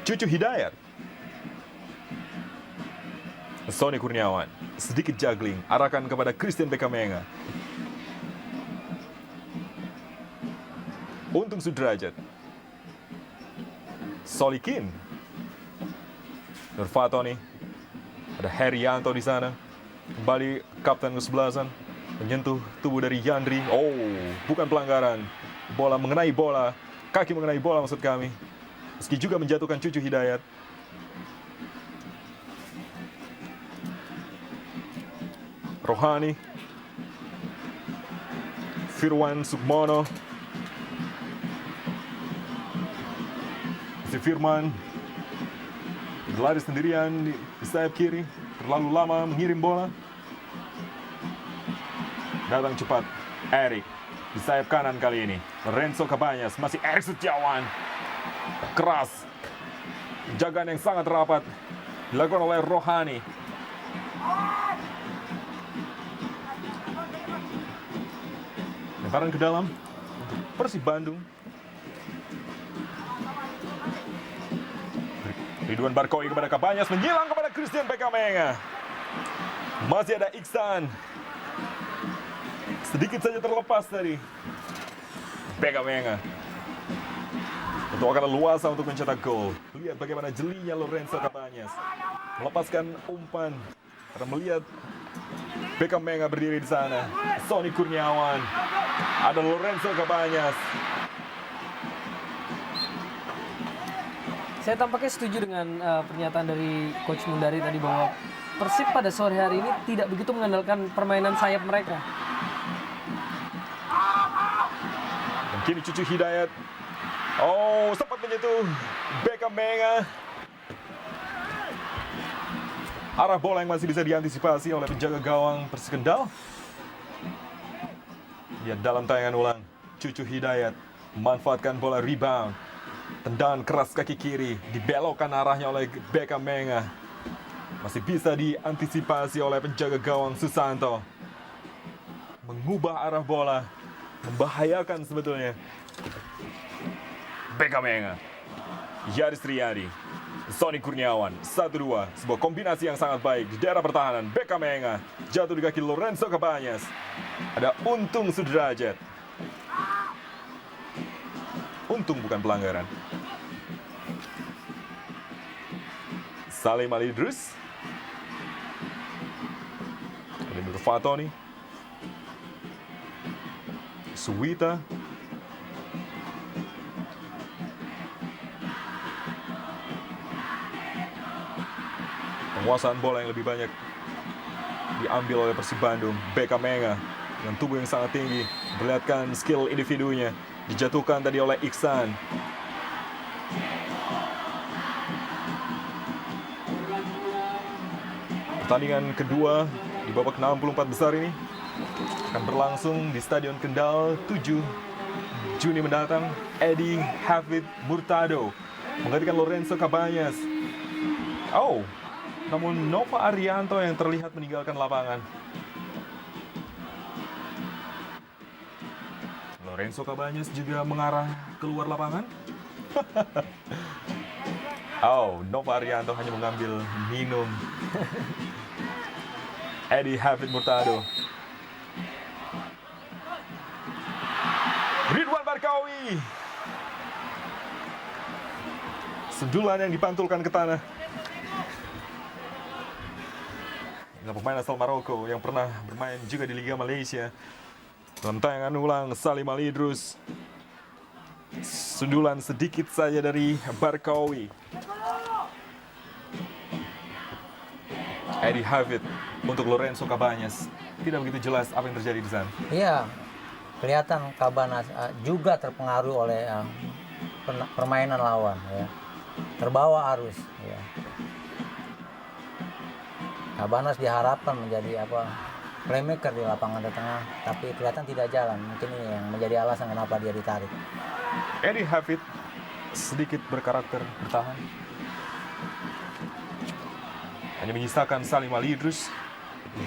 Cucu Hidayat. Sony Kurniawan. Sedikit juggling. Arahkan kepada Christian Bekamenga. Untung Sudrajat. Solikin. Nurfatoni. Ada Herianto di sana. Kembali kapten ke-11. Menyentuh tubuh dari Yandri. Oh, bukan pelanggaran. Bola mengenai bola. Kaki mengenai bola maksud kami. Meski juga menjatuhkan Cucu Hidayat. Rohani. Firwan Sukmono. Si Firman berlari sendirian di sayap kiri. Terlalu lama mengirim bola. Datang cepat Erik. Di sayap kanan kali ini Lorenzo Cabanyas, masih Erik Setiawan. Keras. Jagaan yang sangat rapat dilakukan oleh Rohani. Lemparan ke dalam untuk Persib Bandung. Ridwan Barkoi kepada Cabanyas, menyilang kepada Christian Bekamenga. Masih ada Iksan. Sedikit saja terlepas tadi. Bekamenga. Itu akan luasa untuk mencetak gol. Lihat bagaimana jelinya Lorenzo Cabanyas. Melepaskan umpan. Karena melihat Bekamenga berdiri di sana. Sony Kurniawan. Ada Lorenzo Cabanyas. Saya tampaknya setuju dengan pernyataan dari Coach Mundari tadi bahwa Persib pada sore hari ini tidak begitu mengandalkan permainan sayap mereka. Dan kini Cucu Hidayat. Oh, sempat menyentuh Beckham Menga. Arah bola yang masih bisa diantisipasi oleh penjaga gawang Persik Kendal. Lihat dalam tayangan ulang, Cucu Hidayat memanfaatkan bola rebound. Tendangan keras kaki kiri, dibelokkan arahnya oleh Beckham Menga. Masih bisa diantisipasi oleh penjaga gawang Susanto. Mengubah arah bola, membahayakan sebetulnya. Beckham Menga, Yaris Riyadi, Sony Kurniawan, 1-2. Sebuah kombinasi yang sangat baik di daerah pertahanan. Beckham Menga jatuh di kaki Lorenzo Cabañas. Ada Untung Sudrajat. Untung bukan pelanggaran. Salim Ali Idrus. Ada Nur Fatoni. Suwita. Penguasaan bola yang lebih banyak diambil oleh Persib Bandung. Beckham Menga dengan tubuh yang sangat tinggi, memperlihatkan skill individunya. Dijatuhkan tadi oleh Iksan. Pertandingan kedua di babak 64 besar ini akan berlangsung di Stadion Kendal 7 Juni mendatang. Eddie Hafid Murtado menggantikan Lorenzo Cabañas. Oh, namun Nova Arianto yang terlihat meninggalkan lapangan. Lorenzo Cabañas juga mengarah keluar lapangan. Oh, Nova Arianto hanya mengambil minum. Eddie Hafid Murtado. Ridwan Barkawi. Sundulan yang dipantulkan ke tanah. Ini pemain asal Maroko yang pernah bermain juga di Liga Malaysia. Dalam tayangan ulang, Salim Ali Idrus. Sundulan sedikit saja dari Barkawi. Eddie Hafid untuk Lorenzo Cabañas. Tidak begitu jelas apa yang terjadi di sana. Iya, kelihatan Cabañas juga terpengaruh oleh permainan lawan. Ya. Terbawa arus. Ya. Cabañas diharapkan menjadi playmaker di lapangan tengah, tapi kelihatan tidak jalan. Mungkin ini yang menjadi alasan kenapa dia ditarik. Eddie Hafid sedikit berkarakter bertahan. Hanya menyisakan Salim Ali Idrus,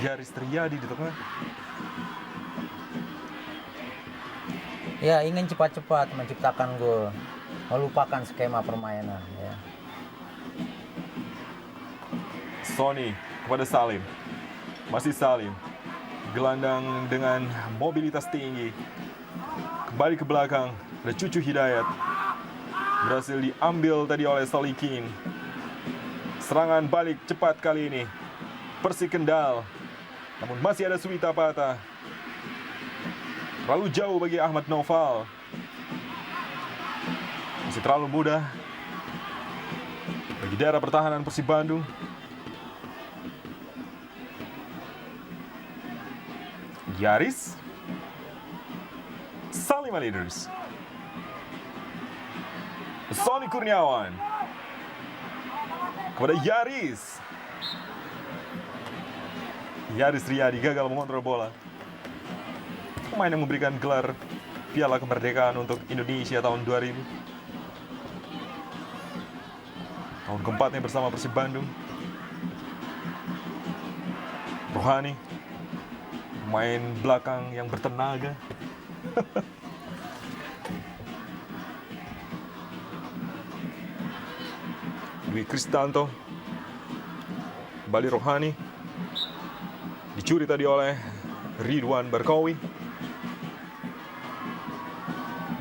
Yaris Riyadi di tengah. Ya, ingin cepat-cepat menciptakan gol, melupakan skema permainan. Ya. Sony kepada Salim. Masih Salim. Gelandang dengan mobilitas tinggi. Kembali ke belakang. Ada Cucu Hidayat. Berhasil diambil tadi oleh Solikin. Serangan balik cepat kali ini. Persik Kendal. Namun masih ada Suwita Pata. Terlalu jauh bagi Ahmad Noval. Masih terlalu mudah bagi daerah pertahanan Persib Bandung. Yaris, Salim Ali Idrus, Sony Kurniawan kepada Yaris. Yaris Riyadi gagal mengontrol bola. Pemain yang memberikan gelar Piala Kemerdekaan untuk Indonesia tahun 2000. Tahun keempatnya bersama Persib Bandung. Rohani, pemain belakang yang bertenaga. Dwi Kristanto. Kembali Rohani. Dicuri tadi oleh Ridwan Barkawi.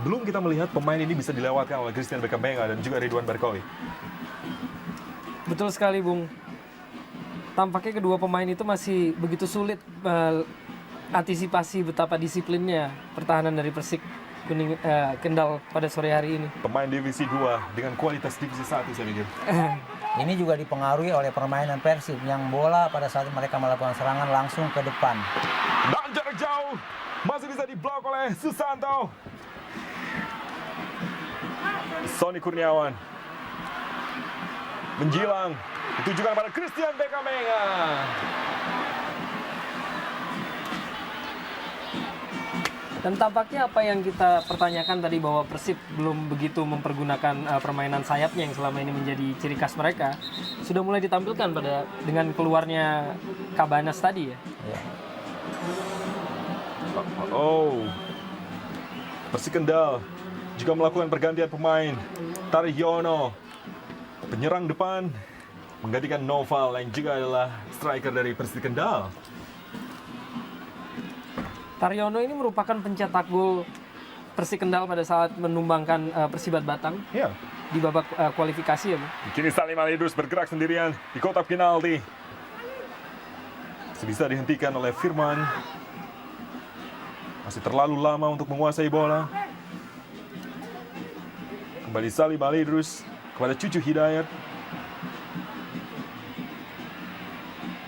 Belum kita melihat pemain ini bisa dilewatkan oleh Christian Beckham Menga dan juga Ridwan Barkawi. Betul sekali, Bung. Tampaknya kedua pemain itu masih begitu sulit antisipasi betapa disiplinnya pertahanan dari Persik. Kendal pada sore hari ini. Pemain divisi 2 dengan kualitas divisi 1 saya pikir. Ini juga dipengaruhi oleh permainan Persib yang bola pada saat mereka melakukan serangan langsung ke depan. Dan jarak jauh masih bisa diblok oleh Susanto. Sony Kurniawan menjilang, ditujukan pada Christian Bekamenga. Dan tampaknya apa yang kita pertanyakan tadi bahwa Persib belum begitu mempergunakan permainan sayapnya yang selama ini menjadi ciri khas mereka sudah mulai ditampilkan dengan keluarnya Cabanas tadi ya. Ya. Oh, Persik Kendal juga melakukan pergantian pemain. Taryono, penyerang depan, menggantikan Noval yang juga adalah striker dari Persik Kendal. Taryono ini merupakan pencetak gol Persik Kendal pada saat menumbangkan Persibat Batang Ya. di babak kualifikasi ya, Bu. Kini Salim Alidrus bergerak sendirian di kotak penalti. Bisa dihentikan oleh Firman. Masih terlalu lama untuk menguasai bola. Kembali Salim Alidrus kepada Cucu Hidayat.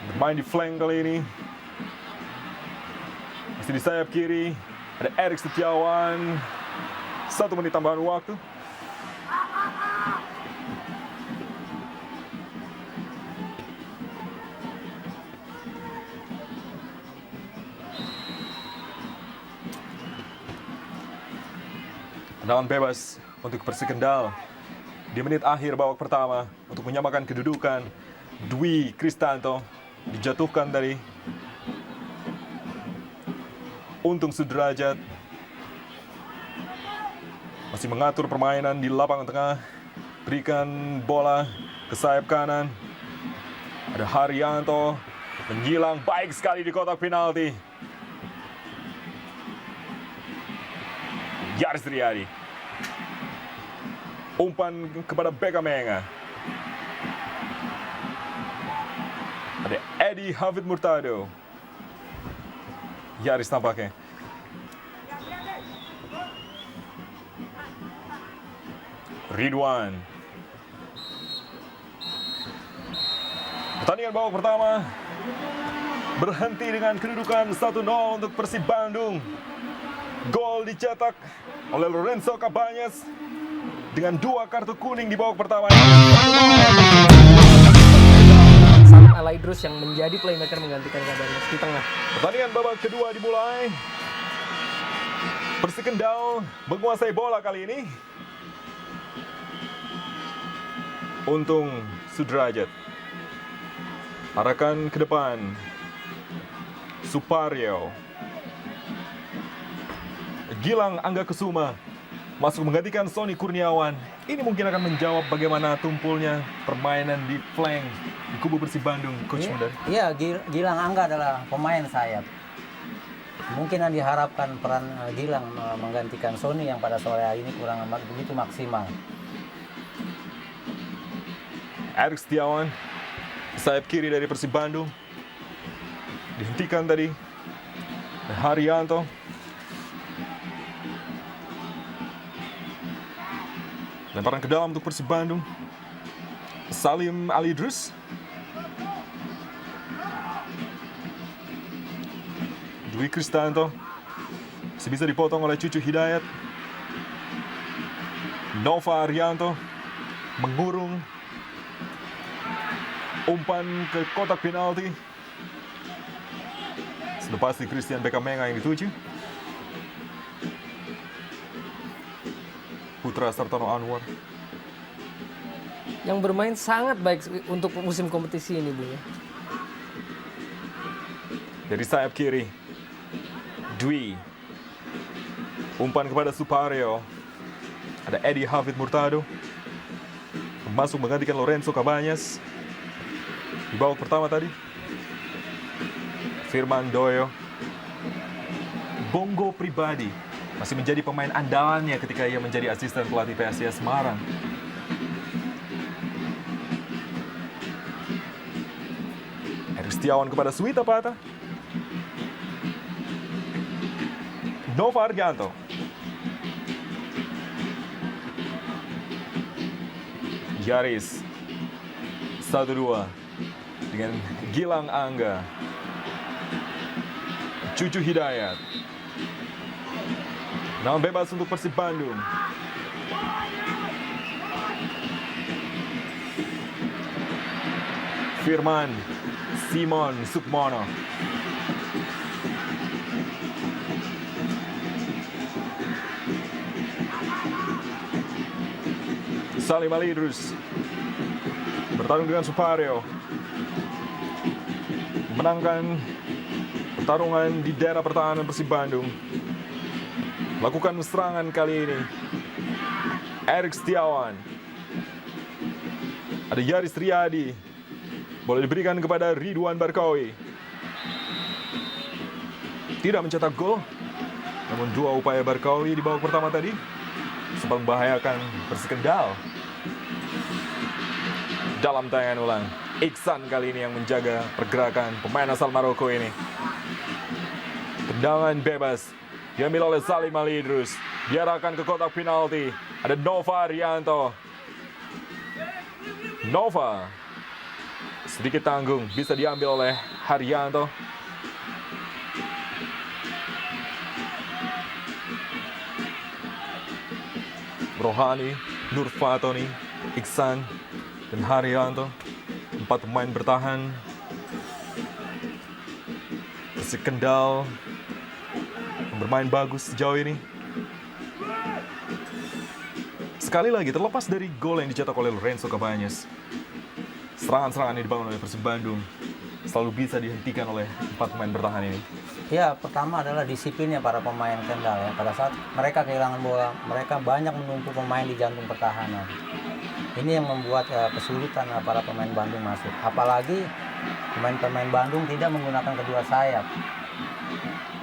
Bermain di flank kali ini. Masih di sayap kiri. Ada Erik Setiawan. 1 menit tambahan waktu. Tendangan bebas untuk Persik Kendal di menit akhir babak pertama untuk menyamakan kedudukan. Dwi Kristanto dijatuhkan dari Untung Sudrajat. Masih mengatur permainan di lapangan tengah. Berikan bola ke sayap kanan. Ada Haryanto menyilang baik sekali di kotak penalti. Yaris Riyadi. Umpan kepada Bekamenga. Ada Eddie Hafid Murtado. Yaris tampaknya. Ridwan. Pertandingan babak pertama berhenti dengan kedudukan 1-0 untuk Persib Bandung. Gol dicetak oleh Lorenzo Cabanas dengan 2 kartu kuning di babak pertama. Salim Alaidrus yang menjadi playmaker menggantikan Cabanas di tengah. Pertandingan babak kedua dimulai. Persik Kendal menguasai bola kali ini. Untung Sudrajat. Arahkan ke depan. Suparyo. Gilang Angga Kesuma masuk menggantikan Sony Kurniawan. Ini mungkin akan menjawab bagaimana tumpulnya permainan di flank di kubu Persib Bandung, Coach Mundar. Iya, Gilang Angga adalah pemain sayap. Mungkin yang diharapkan peran Gilang menggantikan Sony yang pada sore hari ini kurang begitu maksimal. Erik Setiawan, sayap kiri dari Persib Bandung. Dihentikan tadi. Haryanto. Lemparan ke dalam untuk Persib Bandung. Salim Alidrus. Dwi Kristanto. Masih bisa dipotong oleh Cucu Hidayat. Nova Arianto mengurung. Umpan ke kotak penalti. Sudah pasti Christian Bekamenga yang dituju. Putra Sartono Anwar. Yang bermain sangat baik untuk musim kompetisi ini, Bu. Dari sayap kiri. Dwi. Umpan kepada Suparyo. Ada Eddie Hafid Murtado. Masuk menggantikan Lorenzo Cabanas. Di babak pertama tadi. Firman Doyo. Bongo Pribadi masih menjadi pemain andalannya ketika ia menjadi asisten pelatih PSIS Semarang. Erik Setiawan kepada Suwita Pata. Nova Arganto. Yaris 1-2 dengan Gilang Angga, Cucu Hidayat. Tendangan bebas untuk Persib Bandung. Firman Simon Sukmono. Salim Ali Idrus bertarung dengan Suparyo, menangkan pertarungan di daerah pertahanan Persib Bandung. Lakukan serangan kali ini Erik Setiawan. Ada Yaris Riyadi, boleh diberikan kepada Ridwan Barkawi. Tidak mencetak gol, namun dua upaya Barkawi di babak pertama tadi sempat membahayakan Persik Kendal. Dalam tayangan ulang, Iksan kali ini yang menjaga pergerakan pemain asal Maroko ini. Tendangan bebas diambil oleh Salim Ali Idrus, diarahkan ke kotak penalti. Ada Nova Arianto. Nova sedikit tanggung, bisa diambil oleh Haryanto. Rohani, Nur Fatoni, Iksan, dan Haryanto. 4 pemain bertahan. Persik Kendal bermain bagus sejauh ini. Sekali lagi, terlepas dari gol yang dicetak oleh Lorenzo Cabañas, serangan-serangan yang dibangun oleh Persib Bandung selalu bisa dihentikan oleh 4 pemain bertahan ini. Ya, pertama adalah disiplinnya para pemain Kendal ya. Pada saat mereka kehilangan bola, mereka banyak menumpuk pemain di jantung pertahanan. Ini yang membuat kesulitan para pemain Bandung masuk. Apalagi pemain-pemain Bandung tidak menggunakan kedua sayap.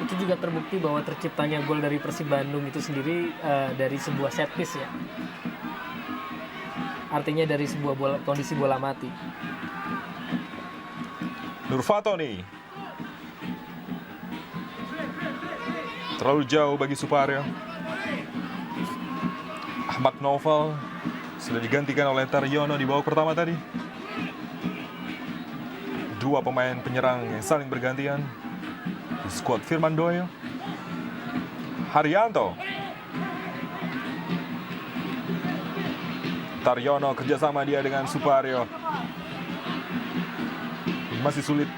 Itu juga terbukti bahwa terciptanya gol dari Persib Bandung itu sendiri dari sebuah set piece ya. Artinya dari sebuah kondisi bola mati. Nur Fatoni. Terlalu jauh bagi Suparyo. Ahmad Noval sudah digantikan oleh Taryono di babak pertama tadi. Dua pemain penyerang yang saling bergantian di skuad Firman Doyo. Haryanto. Taryono kerjasama dia dengan Suparyo. Masih sulit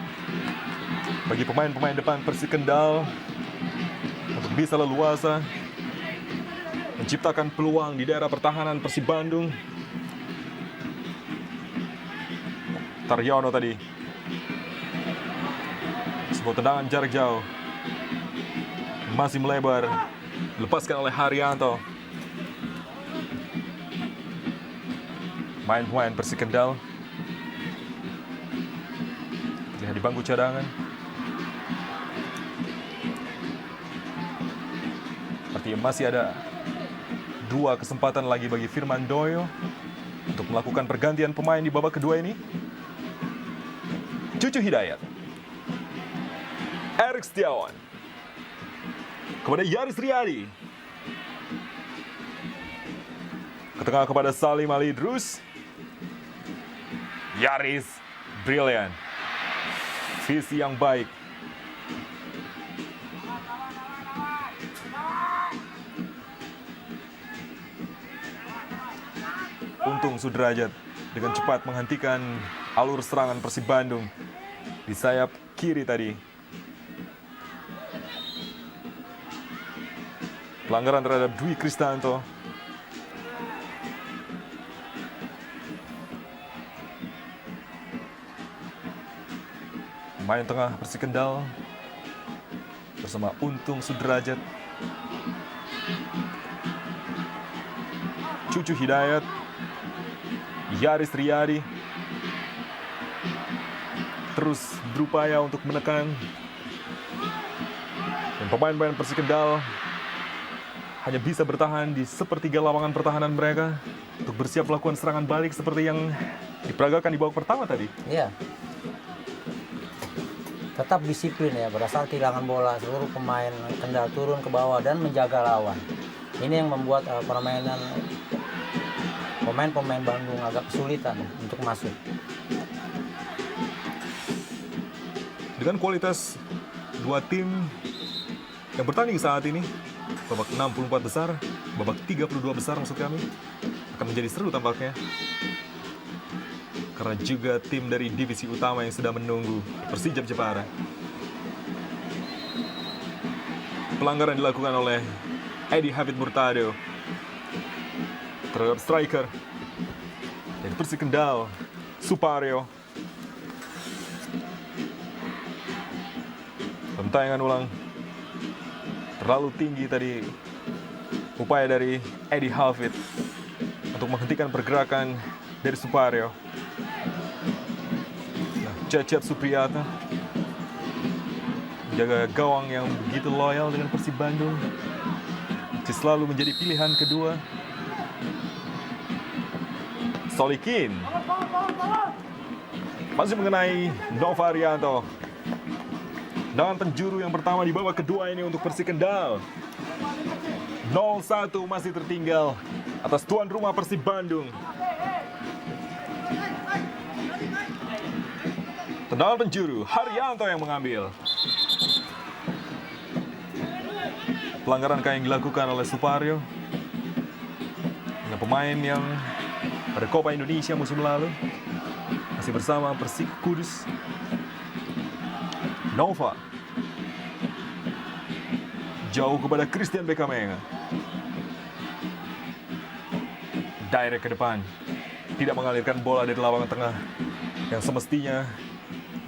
bagi pemain-pemain depan Persik Kendal untuk bisa leluasa menciptakan peluang di daerah pertahanan Persib Bandung. Taryono tadi, sebuah tendangan jarak jauh, masih melebar, dilepaskan oleh Haryanto. Main-pemain Persik Kendal terlihat di bangku cadangan. Artinya masih ada 2 kesempatan lagi bagi Firman Doyo untuk melakukan pergantian pemain di babak kedua ini. Cucu Hidayat, Erik Setiawan, kepada Yaris Riyadi, ke tengah kepada Salim Ali Idrus. Yaris, brilliant, visi yang baik. Untung Sudrajat dengan cepat menghentikan alur serangan Persib Bandung di sayap kiri tadi. Pelanggaran terhadap Dwi Kristanto. Pemain tengah Persik Kendal bersama Untung Sudrajat, Cucu Hidayat, Yaris Riyadi terus berupaya untuk menekan, dan pemain-pemain Persik Kendal hanya bisa bertahan di sepertiga lapangan pertahanan mereka untuk bersiap melakukan serangan balik seperti yang diperagakan di babak pertama tadi. Iya. Tetap disiplin ya, pada saat kehilangan bola seluruh pemain Kendal turun ke bawah dan menjaga lawan. Ini yang membuat permainan pemain-pemain Bandung agak kesulitan untuk masuk. Dengan kualitas dua tim yang bertanding saat ini, babak 64 besar, babak 32 besar maksud kami, akan menjadi seru tampaknya. Karena juga tim dari divisi utama yang sedang menunggu Persijap Jepara. Pelanggaran dilakukan oleh Edi Hafid Murtado terhadap striker dari Persik Kendal, Suparyo. Tayangan ulang terlalu tinggi tadi upaya dari Edi Hafid untuk menghentikan pergerakan dari Suparyo. Nah, Cecep Supriyatna menjaga gawang yang begitu loyal dengan Persib Bandung, masih selalu menjadi pilihan kedua. Solikin masih mengenai Nova Arianto. Dengan penjuru yang pertama di babak kedua ini untuk Persik Kendal. 0-1 masih tertinggal atas tuan rumah Persib Bandung. Tendangan penjuru, Haryanto yang mengambil. Pelanggaran yang dilakukan oleh Suparyo dengan pemain yang pada Copa Indonesia musim lalu masih bersama Persik Kudus. Nova jauh kepada Christian Bekamenga. Direct ke depan, tidak mengalirkan bola dari lapangan tengah yang semestinya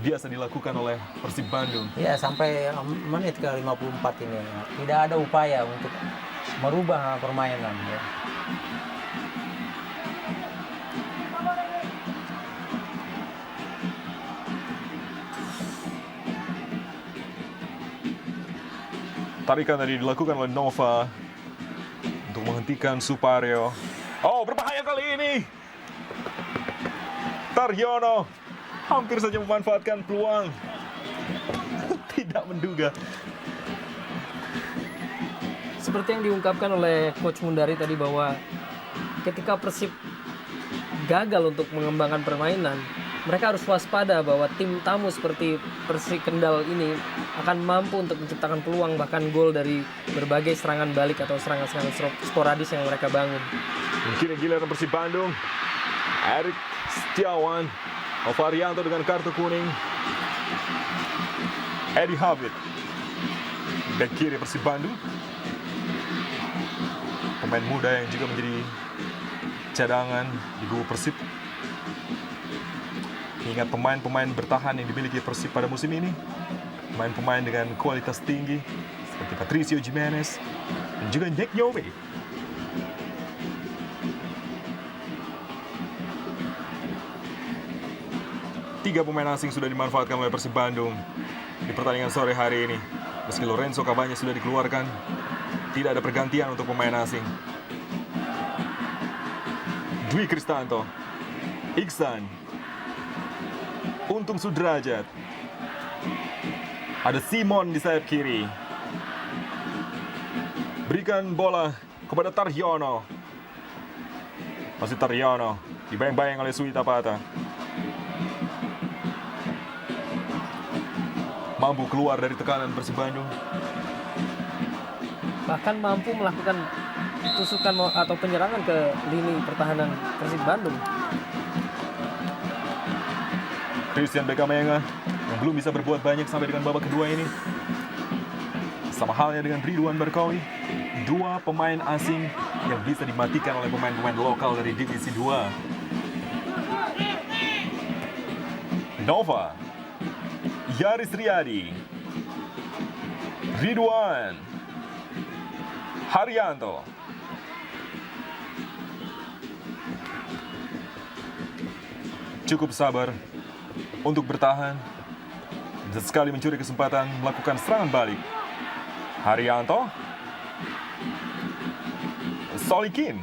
biasa dilakukan oleh Persib Bandung. Ya, sampai menit ke 54 ini tidak ada upaya untuk merubah permainan ya. Tarikan tadi dilakukan oleh Nova untuk menghentikan Suparyo. Oh, berbahaya kali ini. Taryono hampir saja memanfaatkan peluang. Tidak menduga. Seperti yang diungkapkan oleh Coach Mundari tadi bahwa ketika Persib gagal untuk mengembangkan permainan, mereka harus waspada bahwa tim tamu seperti Persik Kendal ini akan mampu untuk menciptakan peluang bahkan gol dari berbagai serangan balik atau serangan-serangan sporadis yang mereka bangun. Mungkin giliran Persib Bandung. Erik Setiawan, Ovarianto dengan kartu kuning. Edi Hafid, bek kiri Persib Bandung. Pemain muda yang juga menjadi cadangan di kubu Persib. Ingat pemain-pemain bertahan yang dimiliki Persib pada musim ini, pemain-pemain dengan kualitas tinggi seperti Patricio Jimenez dan juga Nick Nyobe. Tiga pemain asing sudah dimanfaatkan oleh Persib Bandung di pertandingan sore hari ini. Meski Lorenzo Cabanya sudah dikeluarkan, tidak ada pergantian untuk pemain asing. Dwi Kristanto, Iksan, Untung Sudrajat. Ada Simon di sayap kiri. Berikan bola kepada Taryono. Masih Taryono, dibayang-bayang oleh Suita Pata. Mampu keluar dari tekanan Persib Bandung. Bahkan mampu melakukan tusukan atau penyerangan ke lini pertahanan Persib Bandung. Christian Bekamenga yang belum bisa berbuat banyak sampai dengan babak kedua ini. Sama halnya dengan Ridwan Barkawi, dua pemain asing yang bisa dimatikan oleh pemain-pemain lokal dari Divisi 2. Nova, Yaris Riyadi, Ridwan, Haryanto. Cukup sabar untuk bertahan dan sekali mencuri kesempatan melakukan serangan balik. Haryanto, Solikin,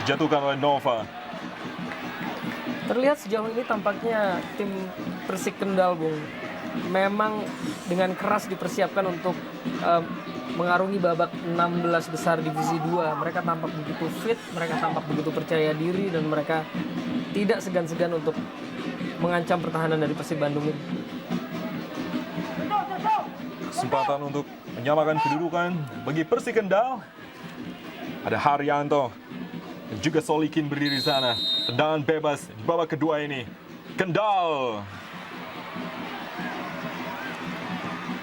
dijatuhkan oleh Nova. Terlihat sejauh ini tampaknya tim Persik Kendal, Bung, memang dengan keras dipersiapkan untuk mengarungi babak 16 besar divisi 2. Mereka tampak begitu fit, mereka tampak begitu percaya diri, dan mereka tidak segan-segan untuk mengancam pertahanan dari Persib Bandung ini. Kesempatan untuk menyamakan kedudukan bagi Persik Kendal. Ada Haryanto dan juga Solikin berdiri di sana. Tendangan bebas di babak kedua ini. Kendal.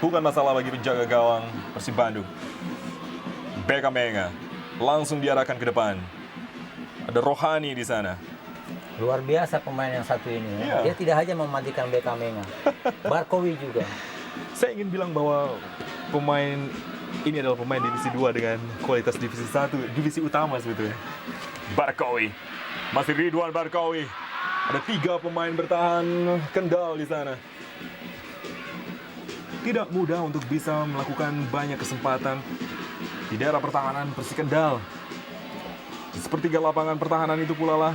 Bukan masalah bagi penjaga gawang Persib Bandung. Beckham Menga langsung diarahkan ke depan. Ada Rohani di sana. Luar biasa pemain yang satu ini. Iya. Dia tidak hanya mematikan Beckham Menga, Barkowi juga. Saya ingin bilang bahwa pemain ini adalah pemain divisi 2 dengan kualitas divisi 1, divisi utama sebetulnya. Barkowi. Masih Ridwan Barkowi. Ada 3 pemain bertahan Kendal di sana. Tidak mudah untuk bisa melakukan banyak kesempatan di daerah pertahanan Persik Kendal. Di sepertiga lapangan pertahanan itu pula lah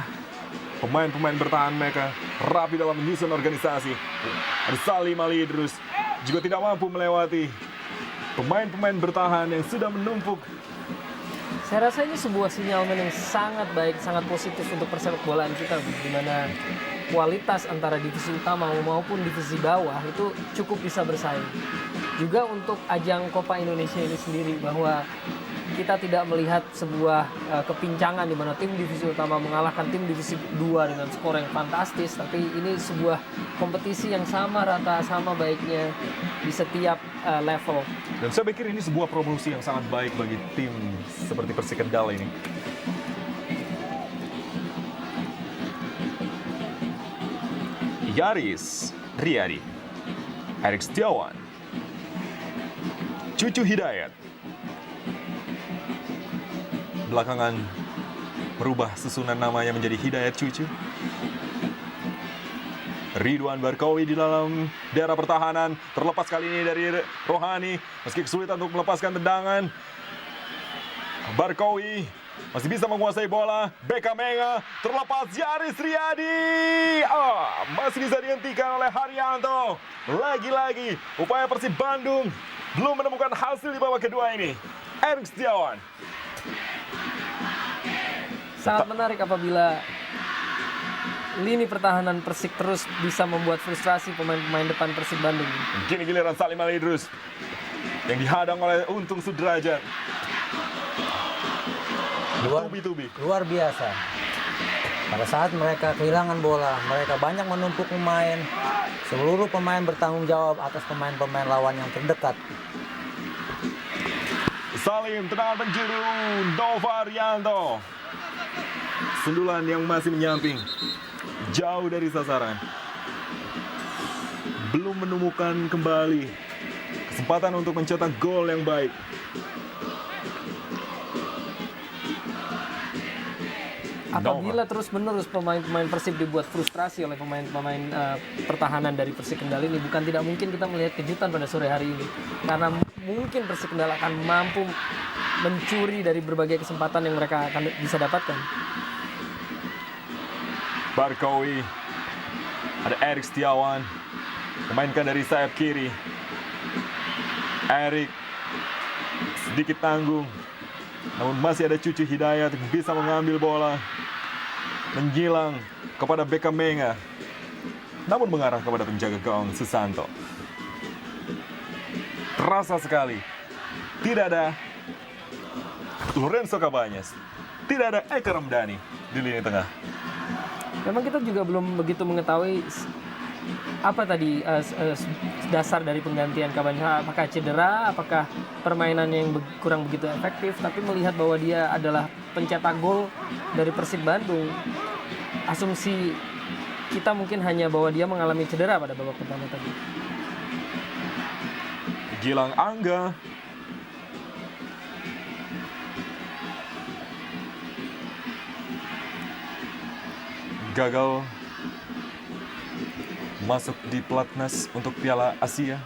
pemain-pemain bertahan mereka rapi dalam menyusun organisasi. Ada Salim Ali Idrus juga tidak mampu melewati pemain-pemain bertahan yang sudah menumpuk. Saya rasa ini sebuah sinyalmen yang sangat baik, sangat positif untuk persepak bolaan kita, di mana kualitas antara divisi utama maupun divisi bawah itu cukup bisa bersaing. Juga untuk ajang Copa Indonesia ini sendiri, bahwa kita tidak melihat sebuah kepincangan di mana tim divisi utama mengalahkan tim divisi 2 dengan skor yang fantastis, tapi ini sebuah kompetisi yang sama rata, sama baiknya di setiap level. Dan saya pikir ini sebuah promosi yang sangat baik bagi tim seperti Persik Kendal ini. Yaris Riyadi, Erik Setiawan, Cucu Hidayat. Belakangan merubah susunan namanya menjadi Hidayat Cucu. Ridwan Barkowi di dalam daerah pertahanan, terlepas kali ini dari Rohani, meski kesulitan untuk melepaskan tendangan. Barkowi masih bisa menguasai bola. Beckham Menga terlepas. Yaris Riyadi masih bisa dihentikan oleh Haryanto. Lagi-lagi upaya Persib Bandung belum menemukan hasil di babak kedua ini. Erik Setiawan. Sangat menarik apabila lini pertahanan Persik terus bisa membuat frustrasi pemain-pemain depan Persib Bandung. Kini giliran Salim Ali Idrus yang dihadang oleh Untung Sudrajat. Luar biasa. Pada saat mereka kehilangan bola, mereka banyak menumpuk pemain. Seluruh pemain bertanggung jawab atas pemain-pemain lawan yang terdekat. Salim, tendangan penjuru, Nova Rianto. Sundulan yang masih menyamping, jauh dari sasaran. Belum menemukan kembali kesempatan untuk mencetak gol yang baik. Apabila terus-menerus pemain-pemain Persib dibuat frustrasi oleh pemain-pemain pertahanan dari Persik Kendal ini, bukan tidak mungkin kita melihat kejutan pada sore hari ini. Karena mungkin Persik Kendal akan mampu mencuri dari berbagai kesempatan yang mereka akan bisa dapatkan. Barkowi, ada Erik Setiawan, memainkan dari sayap kiri. Erik sedikit tanggung, namun masih ada Cucu Hidayat yang bisa mengambil bola, menjilang kepada Beckham Menga, namun mengarah kepada penjaga gawang Susanto. Terasa sekali, tidak ada Lorenzo Cabanyes, tidak ada Eka Ramdhani di lini tengah. Memang kita juga belum begitu mengetahui apa tadi dasar dari penggantian Cabanyes, apakah cedera, apakah permainannya yang kurang begitu efektif. Tapi melihat bahwa dia adalah pencetak gol dari Persib Bandung, asumsi kita mungkin hanya bahwa dia mengalami cedera pada babak pertama tadi. Gilang Angga, gagal masuk di pelatnas untuk Piala Asia.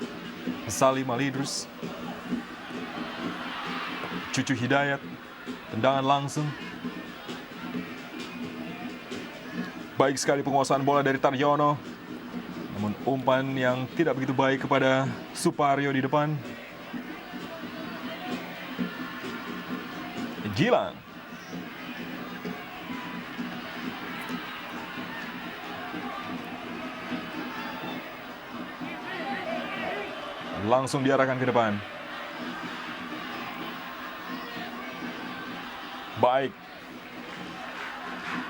Salim Ali Idrus, Cucu Hidayat, tendangan langsung. Baik sekali penguasaan bola dari Taryono, namun umpan yang tidak begitu baik kepada Suparyo di depan. Gilang. Langsung diarahkan ke depan. Baik.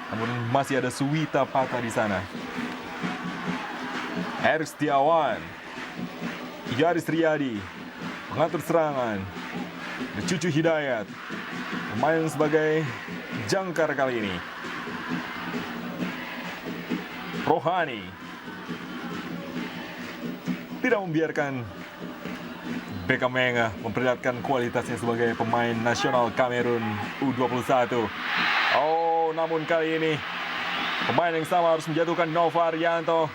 Namun masih ada Suwita Pata di sana. Erik Setiawan. Yaris Riyadi. Pengatur serangan. Cucu Hidayat. Pemain sebagai jangkar kali ini. Rohani. Tidak membiarkan Beckham Menga memperlihatkan kualitasnya sebagai pemain nasional Kamerun U21. Oh, namun kali ini pemain yang sama harus menjatuhkan Nova Arianto.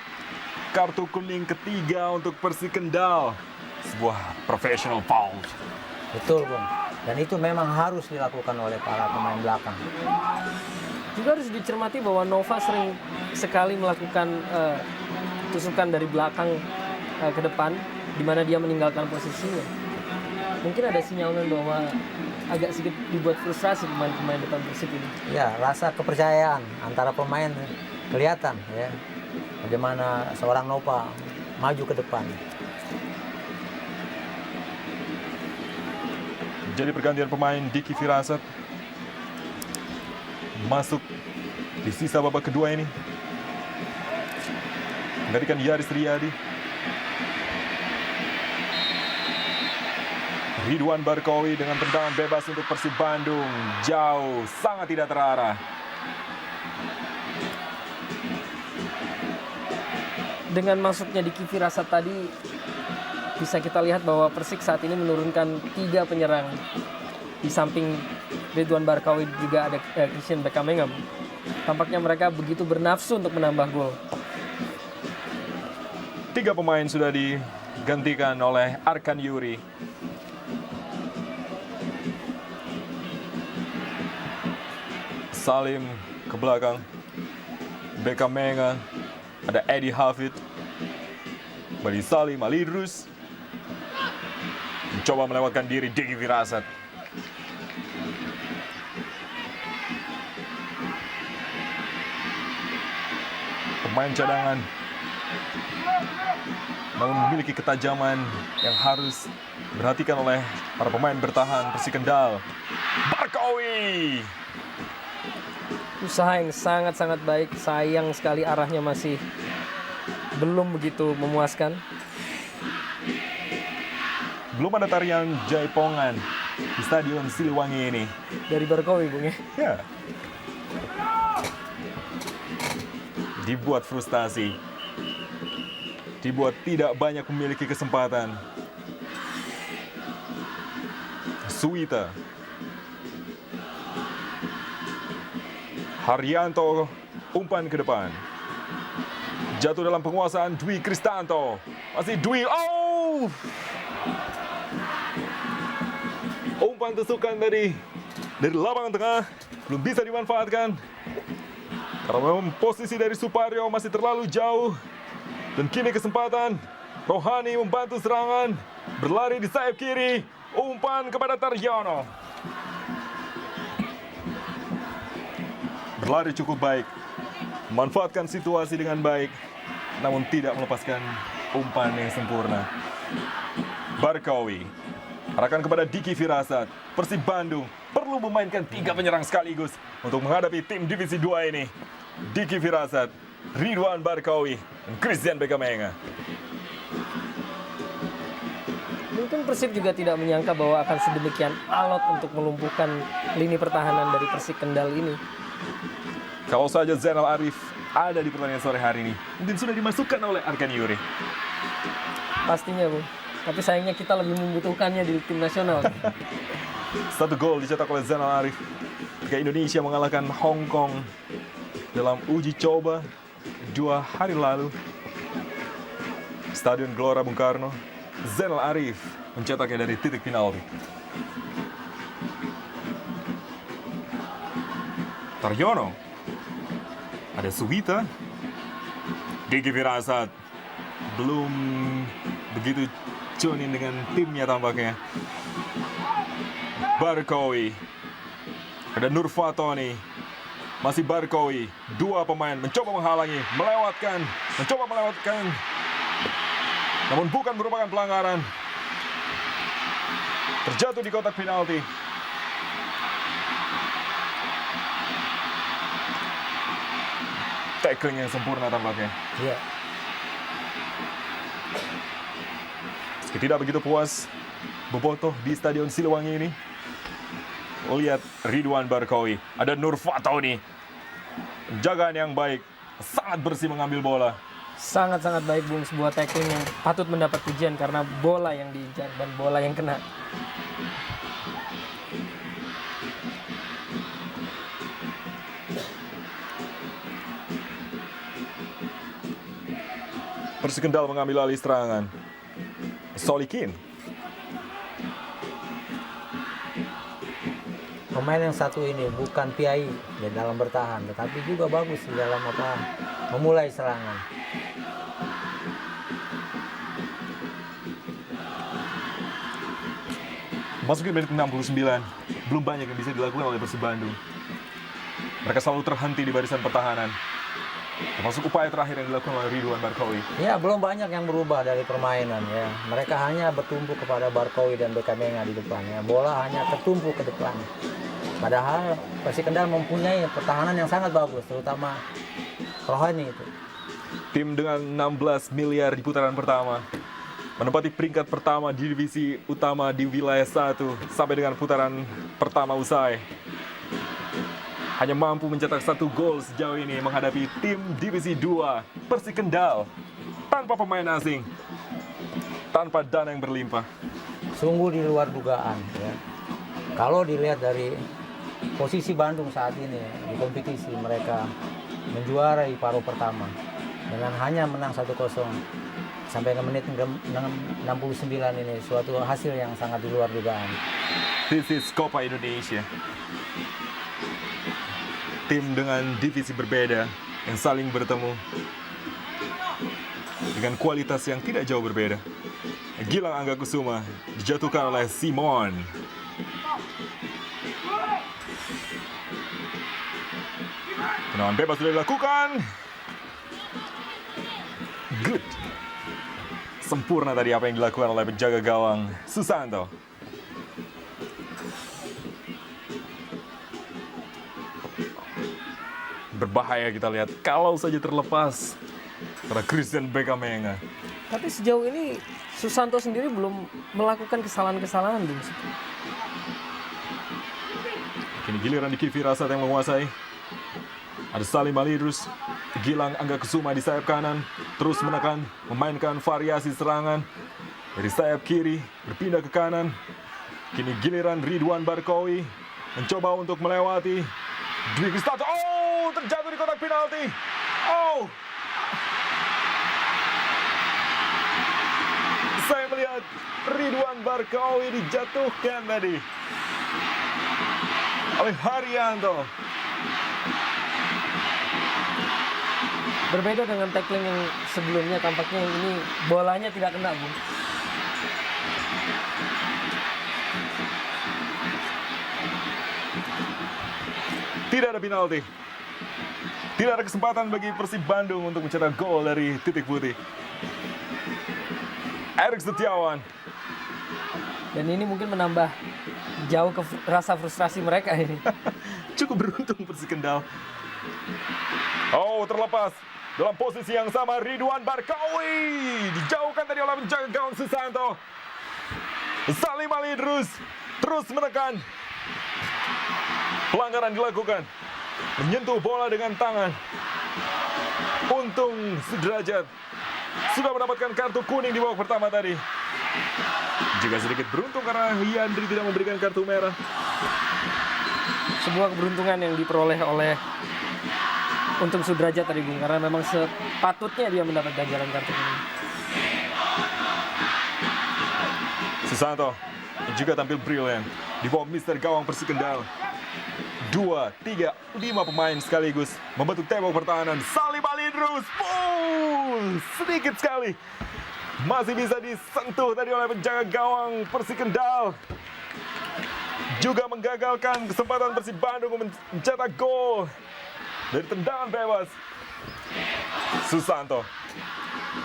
Kartu kuning ketiga untuk Persik Kendal. Sebuah professional foul. Betul, Bung. Dan itu memang harus dilakukan oleh para pemain belakang. Juga harus dicermati bahwa Nova sering sekali melakukan tusukan dari belakang ke depan, di mana dia meninggalkan posisinya. Mungkin ada sinyalnya bahwa agak sedikit dibuat frustrasi pemain-pemain depan Persik ini. Ya, rasa kepercayaan antara pemain kelihatan ya. Bagaimana seorang Nova maju ke depan. Jadi pergantian pemain Diki Firasat masuk di sisa babak kedua ini. Menggantikan Yaris Riyadi. Ridwan Barkowi dengan tendangan bebas untuk Persib Bandung. Jauh, sangat tidak terarah. Dengan masuknya Diki Firasat tadi, bisa kita lihat bahwa Persik saat ini menurunkan 3 penyerang. Di samping Ridwan Barkawi juga ada Christian Beckham Menga. Tampaknya mereka begitu bernafsu untuk menambah gol. 3 pemain sudah digantikan oleh Arkan Yuri. Salim ke belakang. Beckham Menga. Ada Eddie Hafid. Kembali Salim Ali Idrus. Mencoba melewatkan diri Diki Firasat. Pemain cadangan namun memiliki ketajaman yang harus diperhatikan oleh para pemain bertahan Persik Kendal. Barkawi. Usaha yang sangat-sangat baik, sayang sekali arahnya masih belum begitu memuaskan. Belum ada tarian jaipongan di Stadion Siliwangi ini. Dari Barkawi, Bung ya. Ya. Dibuat frustasi. Dibuat tidak banyak memiliki kesempatan. Suwita. Haryanto umpan ke depan. Jatuh dalam penguasaan Dwi Kristanto. Masih Dwi. Oh! Umpan tusukan dari lapangan tengah belum bisa dimanfaatkan. Karena memang posisi dari Suparyo masih terlalu jauh. Dan kini kesempatan Rohani membantu serangan. Berlari di sayap kiri. Umpan kepada Taryono. Berlari cukup baik. Memanfaatkan situasi dengan baik. Namun tidak melepaskan umpan yang sempurna. Barkawi. Arahkan kepada Diki Firasat. Persib Bandung perlu memainkan 3 penyerang sekaligus untuk menghadapi tim Divisi 2 ini. Diki Firasat, Ridwan Barkawi, dan Christian Beckham Menga. Mungkin Persib juga tidak menyangka bahwa akan sedemikian alot untuk melumpuhkan lini pertahanan dari Persik Kendal ini. Kalau saja Zainal Arif ada di pertandingan sore hari ini, mungkin sudah dimasukkan oleh Arkan Yuri. Pastinya, Bung. Tapi sayangnya kita lebih membutuhkannya di tim nasional. 1 gol dicetak oleh Zainal Arif ketika Indonesia mengalahkan Hong Kong dalam uji coba 2 hari lalu. Stadion Gelora Bung Karno. Zainal Arif mencetaknya dari titik penalti. Taryono. Ada Suwita. Diki Firasat. Belum begitu tune in dengan timnya tampaknya. Barkawi. Ada Nurfatoni, masih Barkowi. Dua pemain mencoba menghalangi, mencoba melewatkan. Namun bukan merupakan pelanggaran. Terjatuh di kotak penalti. Tackling yang sempurna tampaknya. Iya. Meski tidak begitu puas Bobotoh di Stadion Siliwangi ini. Lihat Ridwan Barkowi, ada Nurfatoni. Penjagaan yang baik, sangat bersih mengambil bola. Sangat-sangat baik Bung, sebuah tackling yang patut mendapat pujian karena bola yang diincar dan bola yang kena. Persik Kendal mengambil alih serangan. Solikin. Pemain yang satu ini bukan piai di dalam bertahan, tetapi juga bagus di dalam memulai serangan. Masukin menit 69, belum banyak yang bisa dilakukan oleh Persib Bandung. Mereka selalu terhenti di barisan pertahanan. Termasuk upaya terakhir yang dilakukan oleh Ridwan Barkowi. Ya, belum banyak yang berubah dari permainan ya. Mereka hanya bertumpu kepada Barkowi dan Bekamenga di depannya. Bola hanya tertumpu ke depan. Padahal Persik Kendal mempunyai pertahanan yang sangat bagus, terutama Rohani itu. Tim dengan 16 miliar di putaran pertama menempati peringkat pertama di divisi utama di wilayah 1 sampai dengan putaran pertama usai. Hanya mampu mencetak 1 gol sejauh ini menghadapi tim divisi 2 Persik Kendal tanpa pemain asing, tanpa dana yang berlimpah. Sungguh di luar dugaan ya. Kalau dilihat dari posisi Bandung saat ini di kompetisi, mereka menjuarai paruh pertama dengan hanya menang 1-0 sampai ke menit 69 ini, suatu hasil yang sangat di luar dugaan. This is Copa Indonesia. Tim dengan divisi berbeda yang saling bertemu dengan kualitas yang tidak jauh berbeda. Gilang Angga Kusuma dijatuhkan oleh Simon. Tendangan bebas sudah dilakukan. Good. Sempurna tadi apa yang dilakukan oleh penjaga gawang Susanto. Berbahaya kita lihat kalau saja terlepas pada Christian Bekamenga. Tapi sejauh ini Susanto sendiri belum melakukan kesalahan-kesalahan Bung. Kini giliran di Kivi Rasat yang menguasai. Ada Salim Alidrus, Gilang Angga Kusuma di sayap kanan, terus menekan, memainkan variasi serangan dari sayap kiri berpindah ke kanan. Kini giliran Ridwan Barkowi mencoba untuk melewati Dwi Kristanto. Oh, terjatuh di kotak penalti. Oh, saya melihat Ridwan Barkowi dijatuhkan tadi oleh Haryanto. Berbeda dengan tackling yang sebelumnya, tampaknya yang ini bolanya tidak kena Bung. Tidak ada penalti. Tidak ada kesempatan bagi Persib Bandung untuk mencetak gol dari titik putih. Erik Setiawan. Dan ini mungkin menambah jauh ke rasa frustrasi mereka ini. Cukup beruntung Persik Kendal. Oh, terlepas. Dalam posisi yang sama Ridwan Barkowi. Dijauhkan tadi oleh penjaga gawang Susanto. Salim Alidrus terus menekan. Pelanggaran dilakukan. Menyentuh bola dengan tangan. Untung Sudrajat sudah mendapatkan kartu kuning di babak pertama tadi. Juga sedikit beruntung karena Yandri tidak memberikan kartu merah. Sebuah keberuntungan yang diperoleh oleh Untung Sudrajat tadi Bung, karena memang sepatutnya dia mendapat ganjaran kartu kuning. Susanto juga tampil brilian di bawah Mister Gawang Persik Kendal. 2, 3, 5 pemain sekaligus membentuk tembok pertahanan. Salim Alidrus, sedikit sekali masih bisa disentuh tadi oleh penjaga gawang Persik Kendal. juga menggagalkan kesempatan Persib Bandung mencetak gol dari tendangan bebas. Susanto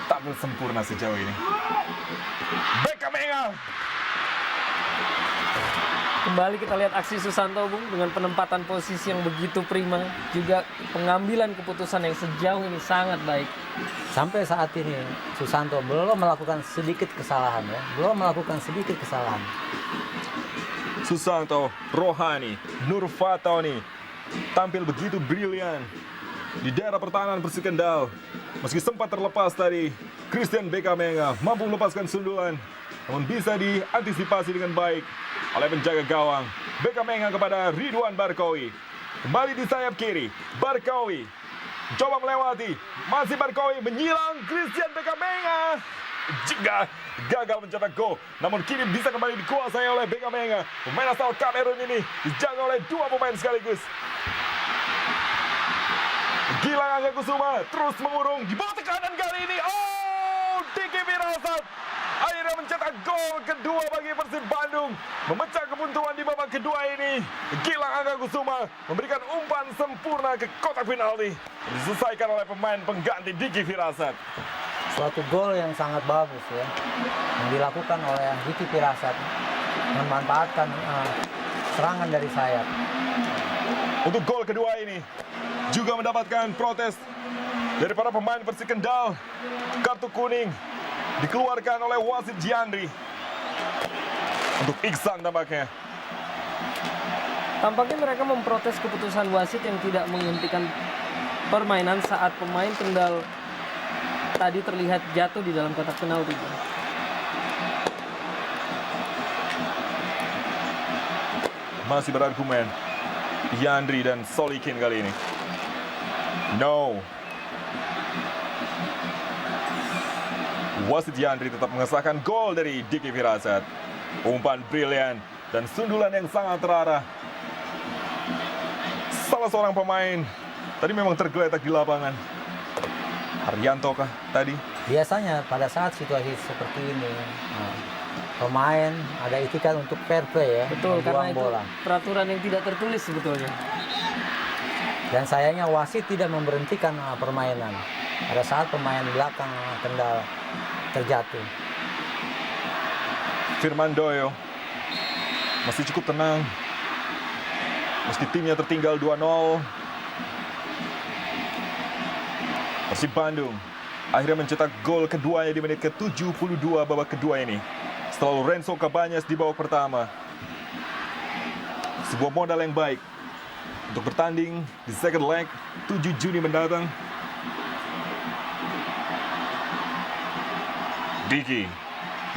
tampil sempurna sejauh ini. Beckham Menga. Kembali kita lihat aksi Susanto, Bung, dengan penempatan posisi yang begitu prima, juga pengambilan keputusan yang sejauh ini sangat baik. Sampai saat ini Susanto belum melakukan sedikit kesalahan ya, belum melakukan sedikit kesalahan. Susanto, Rohani, Nur Fatoni tampil begitu brilian di daerah pertahanan Persik Kendal. Meski sempat terlepas tadi, Christian Beckham Menga mampu melepaskan sundulan, namun bisa diantisipasi dengan baik oleh penjaga gawang. Beckham Menga kepada Ridwan Barkawi. Kembali di sayap kiri, Barkawi coba melewati, masih Barkawi menyilang Christian Beckham Menga. Jika gagal mencetak gol, namun kini bisa kembali dikuasai oleh Beckham Menga. Pemain asal Kamerun ini dijaga oleh dua pemain sekaligus. Gilang Angga Kusuma terus mengurung di bawah tekanan kali ini. Oh, Diki Firasat akhirnya mencetak gol kedua bagi Persib Bandung, memecah kebuntuan di babak kedua ini. Gilang Angga Kusuma memberikan umpan sempurna ke kotak penalti, diselesaikan oleh pemain pengganti Diki Firasat. Suatu gol yang sangat bagus ya, yang dilakukan oleh Diki Firasat, memanfaatkan serangan dari sayap. Untuk gol kedua ini juga mendapatkan protes dari para pemain Persik Kendal. Kartu kuning dikeluarkan oleh wasit Giandri untuk Iksan tampaknya. Tampaknya mereka memprotes keputusan wasit yang tidak menghentikan permainan saat pemain Kendal tadi terlihat jatuh di dalam kotak penalti. Masih berargumen Giandri dan Solikin kali ini. No. Wasit Giandri tetap mengesahkan gol dari Diki Firasat. Umpan brilian dan sundulan yang sangat terarah. Salah seorang pemain tadi memang tergeletak di lapangan. Haryanto kah tadi? Biasanya pada saat situasi seperti ini, pemain ada itikat untuk fair play ya, Betul, karena membuang itu bola. peraturan yang tidak tertulis sebetulnya. Dan sayangnya wasit tidak memberhentikan permainan pada saat pemain belakang Kendal terjatuh. Firman Doyo masih cukup tenang meski timnya tertinggal 2-0. Persib Bandung akhirnya mencetak gol keduanya di menit ke-72 babak kedua ini setelah Lorenzo Cabañas di babak pertama. Sebuah modal yang baik untuk bertanding di second leg 7 Juni mendatang. Diki,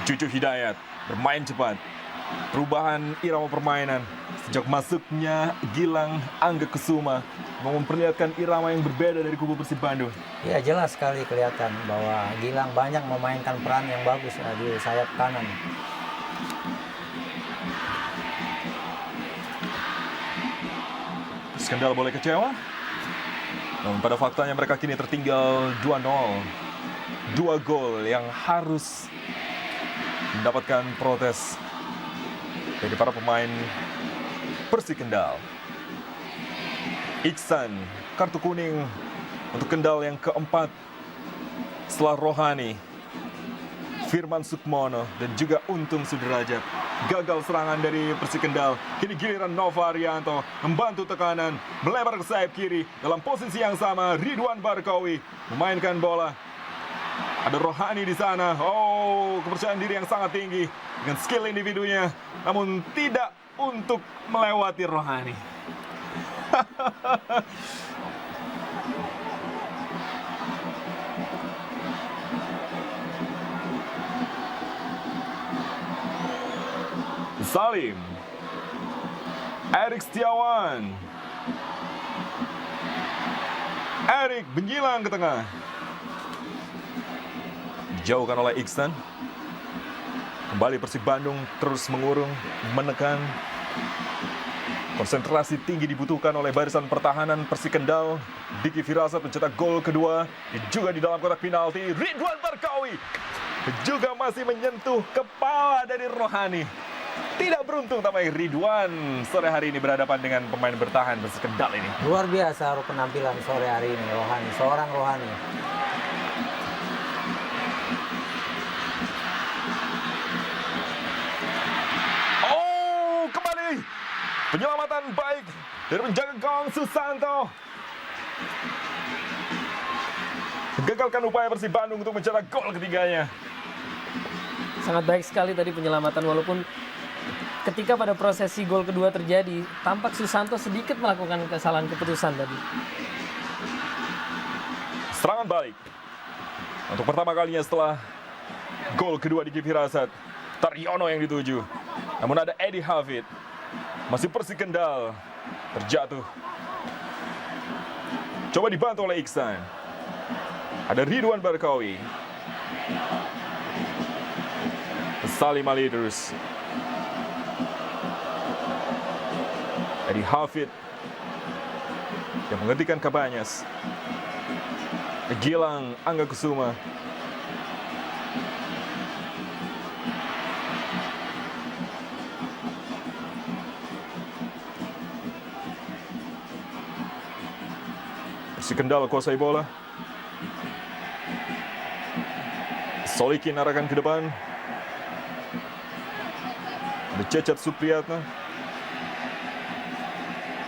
Cucu Hidayat bermain cepat. Perubahan irama permainan sejak masuknya Gilang Angga Kusuma memperlihatkan irama yang berbeda dari kubu Persib Bandung. Ya jelas sekali kelihatan bahwa Gilang banyak memainkan peran yang bagus di sayap kanan. Kendal boleh kecewa, namun pada faktanya mereka kini tertinggal 2-0. 2 gol yang harus mendapatkan protes dari para pemain Persik Kendal. Iksan, kartu kuning untuk Kendal yang keempat setelah Rohani, Firman Sukmono, dan juga Untung Sudrajat. Gagal serangan dari Persik Kendal. Kini giliran Nova Arianto membantu tekanan, melebar ke sayap kiri. Dalam posisi yang sama, Ridwan Barkawi memainkan bola. Ada Rohani di sana. Oh, kepercayaan diri yang sangat tinggi dengan skill individunya, namun tidak untuk melewati Rohani. Salim, Erik Setiawan, Erik menyilang ke tengah, dijauhkan oleh Iksan. Kembali Persib Bandung terus mengurung, menekan. Konsentrasi tinggi dibutuhkan oleh barisan pertahanan Persik Kendal. Diki Firasat mencetak gol kedua, juga di dalam kotak penalti. Ridwan Barkawi juga masih menyentuh kepala dari Rohani. Tidak beruntung tampaknya Ridwan sore hari ini berhadapan dengan pemain bertahan Persik Kendal ini. Luar biasa penampilan sore hari ini Rohani, seorang Rohani. Oh, kembali penyelamatan baik dari penjaga gawang Susanto. Gagalkan upaya Persib Bandung untuk mencetak gol ketiganya. Sangat baik sekali tadi penyelamatan, walaupun ketika pada prosesi gol kedua terjadi, tampak Susanto sedikit melakukan kesalahan keputusan tadi. Serangan balik. Untuk pertama kalinya setelah gol kedua di Ki Firasat, Taryono yang dituju. Namun ada Edi Hafid. Masih Persik Kendal terjatuh. Coba dibantu oleh Iksan. Ada Ridwan Barkawi. Salim Ali terus. Edi Hafid yang menghentikan Kabanyas. Gilang Angga Kusuma. Persik Kendal kuasai bola. Solikin arahkan ke depan. Ada Cecep Supriyatna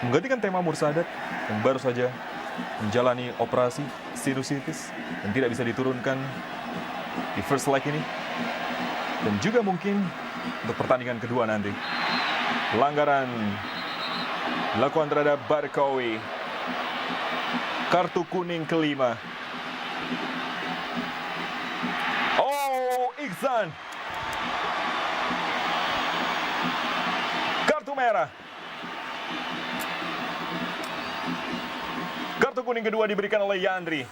menggantikan Tema Mursadat yang baru saja menjalani operasi sinusitis dan tidak bisa diturunkan di first leg ini, dan juga mungkin untuk pertandingan kedua nanti. Pelanggaran dilakukan terhadap Barkawi, kartu kuning kelima. Oh, Iksan, kartu merah. Kartu kuning kedua diberikan oleh Yandri.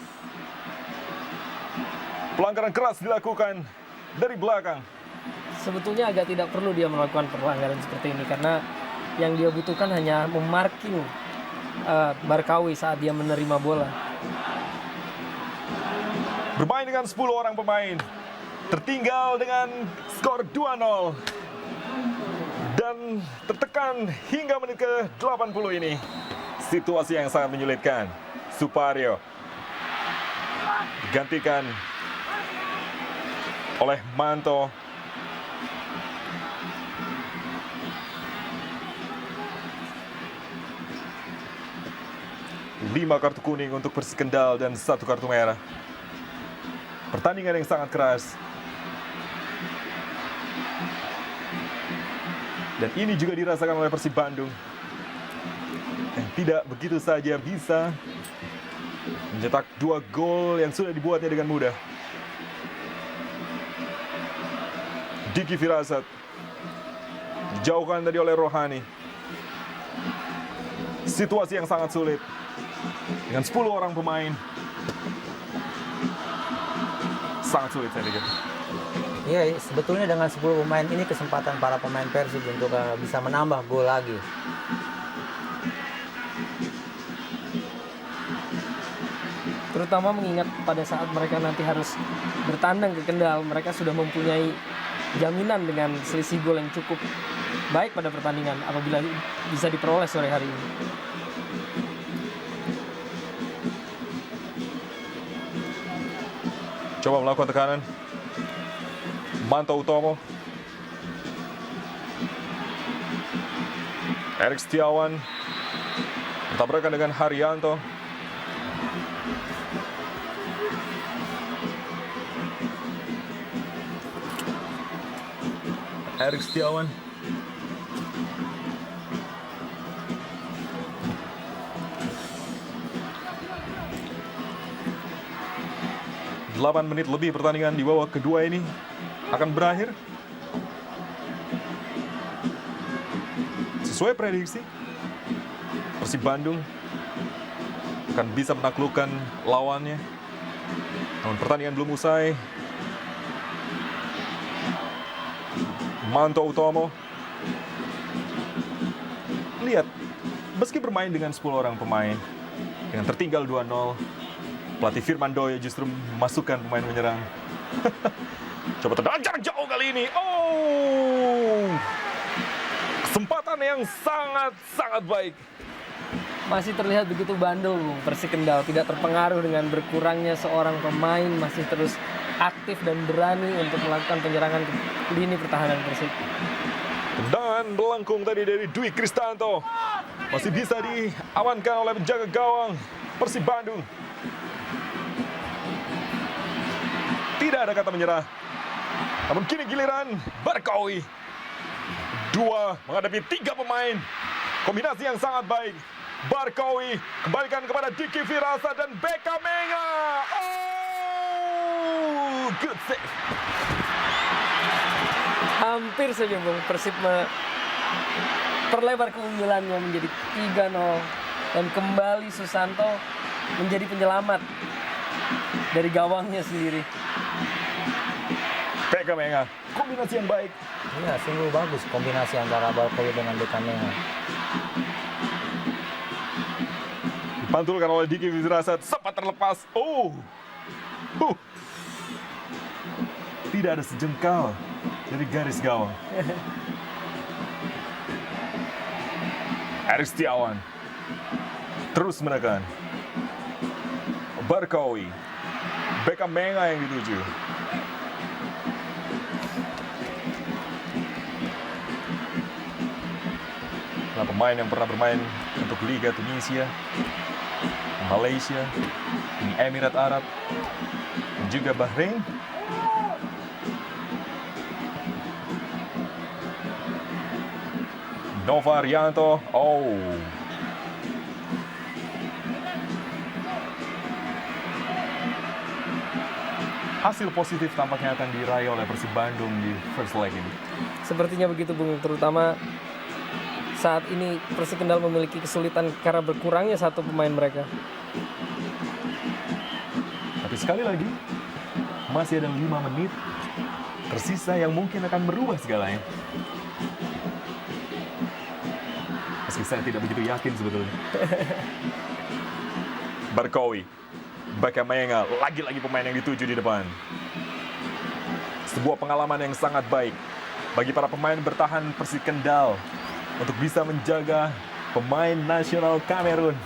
Pelanggaran keras dilakukan dari belakang. Sebetulnya agak tidak perlu dia melakukan pelanggaran seperti ini, karena yang dia butuhkan hanya memarking Barkawi saat dia menerima bola. Bermain dengan 10 orang pemain. Tertinggal dengan skor 2-0. Dan tertekan hingga menit ke-80 ini. Situasi yang sangat menyulitkan. Suparyo digantikan oleh Manto. Lima kartu kuning untuk Persik Kendal dan 1 kartu merah. Pertandingan yang sangat keras. Dan ini juga dirasakan oleh Persib Bandung, yang tidak begitu saja bisa mencetak 2 gol yang sudah dibuatnya dengan mudah. Diki Firasat dijauhkan tadi oleh Rohani. Situasi yang sangat sulit dengan 10 orang pemain. Sangat sulit saya pikir. Iya, sebetulnya dengan 10 pemain ini kesempatan para pemain Persib untuk bisa menambah gol lagi. Terutama mengingat pada saat mereka nanti harus bertandang ke Kendal, mereka sudah mempunyai jaminan dengan selisih gol yang cukup baik pada pertandingan apabila bisa diperoleh sore hari ini. Coba melakukan tekanan. Manto Utomo. Erik Setiawan bertabrakan dengan Haryanto. Erik Setiawan. Delapan menit lebih pertandingan di babak kedua ini akan berakhir. Sesuai prediksi, Persib Bandung akan bisa menaklukkan lawannya. Namun pertandingan belum usai. Manto Utomo. Lihat, meski bermain dengan 10 orang pemain, dengan tertinggal 2-0, pelatih Firman Doyo justru memasukkan pemain menyerang. Coba tendang jarak jauh kali ini. Oh, kesempatan yang sangat baik. Masih terlihat begitu bandel Bung, Persik Kendal tidak terpengaruh dengan berkurangnya seorang pemain, masih terus aktif dan berani untuk melakukan penyerangan ke lini pertahanan Persik. Dan melengkung tadi dari Dwi Kristanto masih bisa diamankan oleh penjaga gawang Persib Bandung. Tidak ada kata menyerah. Namun kini giliran Barkawi. 2 menghadapi 3 pemain. Kombinasi yang sangat baik. Barkawi kembalikan kepada Diki Firasat dan Beka Menga. Oh, good save. Hampir saja Bung, Persib perlebar keunggulannya menjadi 3-0 dan kembali Susanto menjadi penyelamat dari gawangnya sendiri. Beka Menga, kombinasi yang baik. Iya, sungguh bagus kombinasi antara Barkawi dengan Beka Menga. Dipantulkan oleh Diki Firasat, sempat terlepas. Tidak ada sejengkal dari garis gawang. Erik Setiawan terus menekan. Barkawi, Beka Menga yang dituju. Nah, pemain yang pernah bermain untuk Liga Tunisia, Malaysia, Uni Emirat Arab, dan juga Bahrain. Nova Arianto, hasil positif tampaknya akan diraih oleh Persib Bandung di first leg ini. Sepertinya begitu Bung, terutama saat ini Persik Kendal memiliki kesulitan karena berkurangnya satu pemain mereka. Tapi sekali lagi, masih ada 5 menit tersisa yang mungkin akan merubah segalanya. Meski saya tidak begitu yakin sebetulnya. Barkawi, Beka Menga, lagi-lagi pemain yang dituju di depan. Sebuah pengalaman yang sangat baik bagi para pemain bertahan Persik Kendal untuk bisa menjaga pemain nasional Kamerun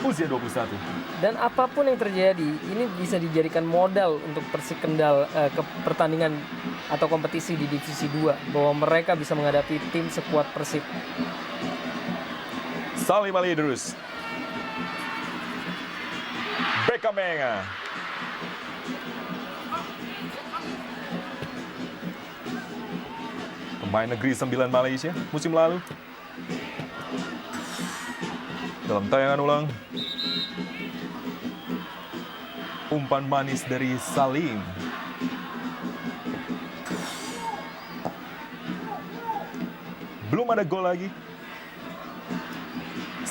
usia 21. Dan apapun yang terjadi, ini bisa dijadikan modal untuk Persik Kendal ke pertandingan atau kompetisi di Divisi 2, bahwa mereka bisa menghadapi tim sekuat Persib. Salim Ali Idrus, Beka Menga, pemain negeri 9 Malaysia musim lalu. Dalam tayangan ulang, umpan manis dari Salim. Belum ada gol lagi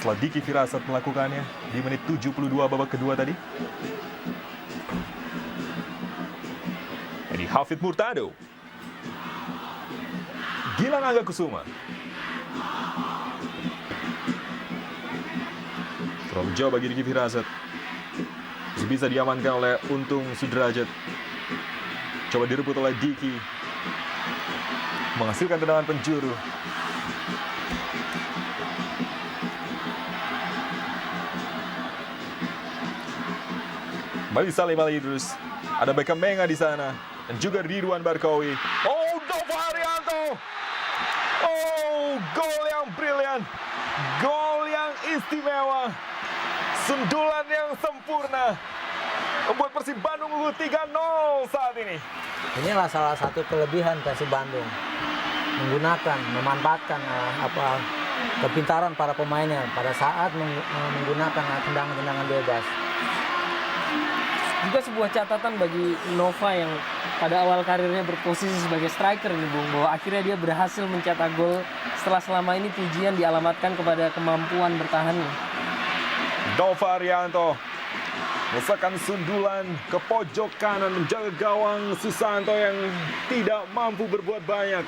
setelah Diki Firasat melakukannya di menit 72 babak kedua tadi. Ini Hafid Murtado, Gilang Angga Kusuma. Terlalu jauh bagi Diki Firasat. Bisa diamankan oleh Untung Sudrajat. Coba direbut oleh Diki. Menghasilkan tendangan penjuru. Kembali Salim Ali Idrus. Ada Beka Menga di sana. Dan juga Ridwan Barkawi. Oh, Nova Arianto. Oh, gol yang brilian. Gol yang istimewa. Sundulan yang sempurna. Membuat Persib Bandung unggul 3-0 saat ini. Inilah salah satu kelebihan Persib Bandung. Memanfaatkan kepintaran para pemainnya pada saat menggunakan tendangan-tendangan bebas. Juga sebuah catatan bagi Nova yang pada awal karirnya berposisi sebagai striker nih Bung, bahwa akhirnya dia berhasil mencetak gol setelah selama ini pujian dialamatkan kepada kemampuan bertahannya. Nova Arianto menekan sundulan ke pojok kanan menjaga gawang Susanto yang tidak mampu berbuat banyak.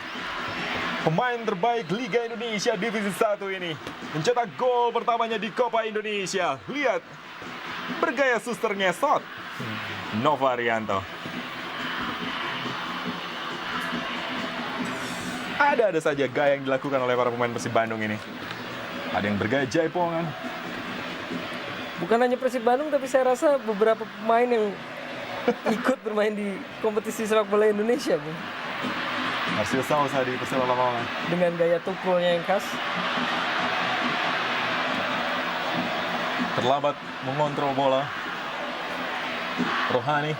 Pemain terbaik Liga Indonesia Divisi 1 ini mencetak gol pertamanya di Copa Indonesia. Lihat, bergaya suster ngesot. Nova Arianto. Ada saja gaya yang dilakukan oleh para pemain Persib Bandung ini. Ada yang bergaya jaipongan. Bukan hanya Persib Bandung, tapi saya rasa beberapa pemain yang ikut bermain di kompetisi sepak bola Indonesia, Bung. Marcel Sausa di Persela Lamongan. Dengan gaya tukulnya yang khas. Terlambat mengontrol bola. Rohani.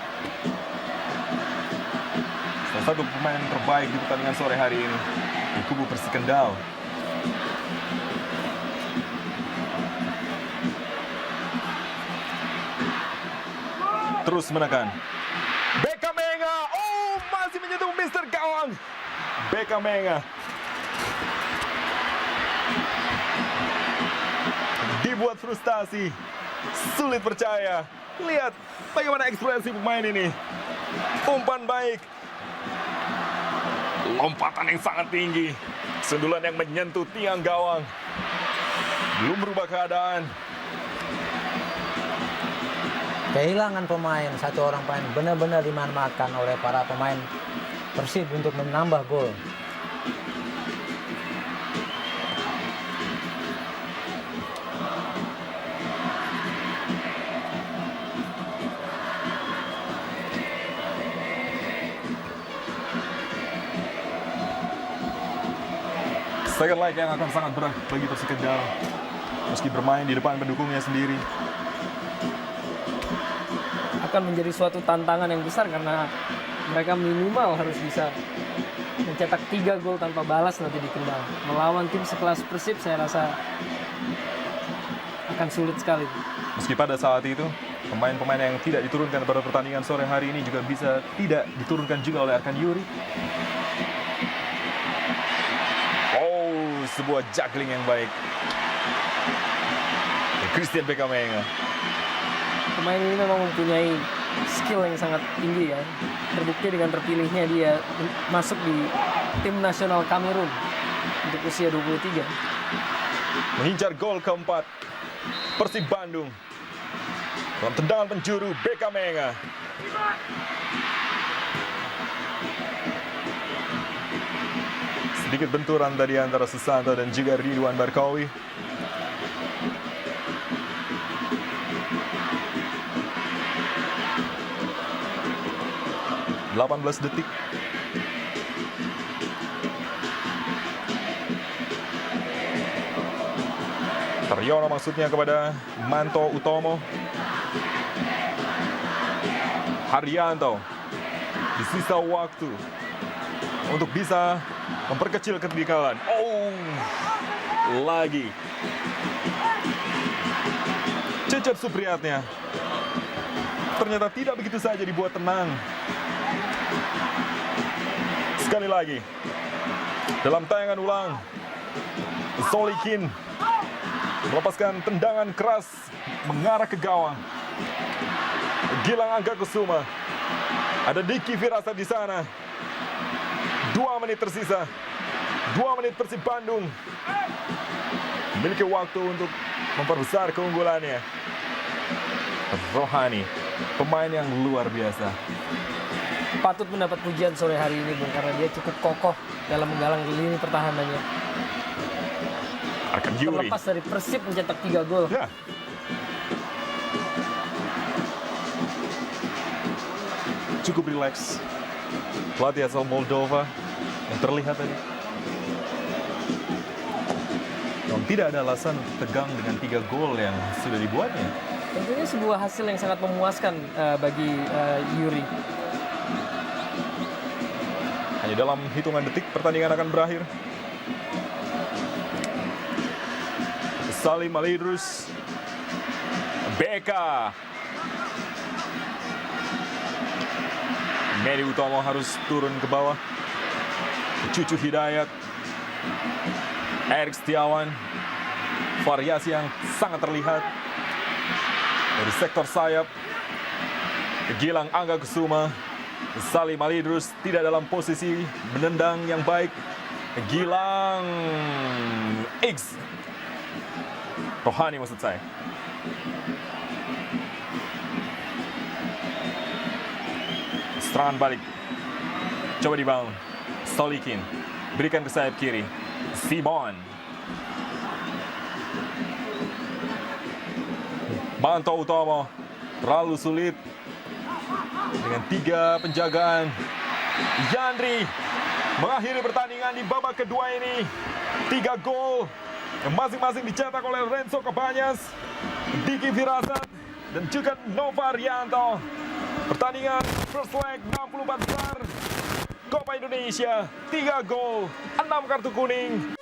Salah satu pemain terbaik di pertandingan sore hari ini di kubu Persik Kendal. Terus menekan. Beckham Menga. Oh, masih menyentuh Mister Gawang. Beckham Menga. Dibuat frustasi. Sulit percaya. Lihat bagaimana ekspresi pemain ini. Umpan baik. Lompatan yang sangat tinggi. Sundulan yang menyentuh tiang gawang. Belum berubah keadaan. Kehilangan pemain, satu orang pemain benar-benar dimanfaatkan oleh para pemain Persib untuk menambah gol. Second leg yang akan sangat berat bagi Persik Kendal. Meski bermain di depan pendukungnya sendiri. Akan menjadi suatu tantangan yang besar karena mereka minimal harus bisa mencetak 3 gol tanpa balas nanti di Kendal. Melawan tim sekelas Persib saya rasa akan sulit sekali. Meski pada saat itu, pemain-pemain yang tidak diturunkan pada pertandingan sore hari ini juga bisa tidak diturunkan juga oleh Arkan Yuri. Oh, sebuah juggling yang baik. Christian Beckham Menga. Pemain ini memang mempunyai skill yang sangat tinggi ya. Terbukti dengan terpilihnya dia masuk di tim nasional Kamerun untuk usia 23. Mengincar gol keempat Persib Bandung. Dalam tendangan penjuru Beckham Menga. Sedikit benturan tadi antara Susanto dan juga Ridwan Barkawi. ...18 detik. Taryono maksudnya kepada Manto Utomo. Haryanto di sisa waktu untuk bisa memperkecil ketinggalan. Oh, lagi Cecep Supriyatnya ternyata tidak begitu saja dibuat tenang. Sekali lagi dalam tayangan ulang, Solikin melepaskan tendangan keras mengarah ke gawang. Gilang Angga Kusuma, ada Diki Firasat di sana. 2 menit tersisa. 2 menit Persib Bandung memiliki waktu untuk memperbesar keunggulannya. Rohani, pemain yang luar biasa. Patut mendapat pujian sore hari ini, Bung, karena dia cukup kokoh dalam menggalang lini pertahanannya. Arkan Yuri. Terlepas dari Persib mencetak 3 gol. Ya. Cukup rileks. Pelatih asal Moldova yang terlihat tadi. Namun tidak ada alasan untuk tegang dengan 3 gol yang sudah dibuatnya. Tentunya sebuah hasil yang sangat memuaskan bagi Yuri. Hanya dalam hitungan detik pertandingan akan berakhir. Salim Alidrus, Beka. Medi Utomo harus turun ke bawah. Cucu Hidayat, Erik Setiawan. Variasi yang sangat terlihat dari sektor sayap. Gilang Angga Kusuma, Salim Alidrus tidak dalam posisi menendang yang baik. Gilang X. Rohani maksud saya. Serangan balik. Coba dibangun. Solikin. Berikan ke sayap kiri. Simon. Manto Utomo. Terlalu sulit. Dengan 3 penjagaan. Yandri mengakhiri pertandingan di babak kedua ini. 3 gol yang masing-masing dicetak oleh Renzo Cabañas, Diki Firasat, dan juga Nova Rianto. Pertandingan first leg 64 besar Copa Indonesia, 3 gol, 6 kartu kuning.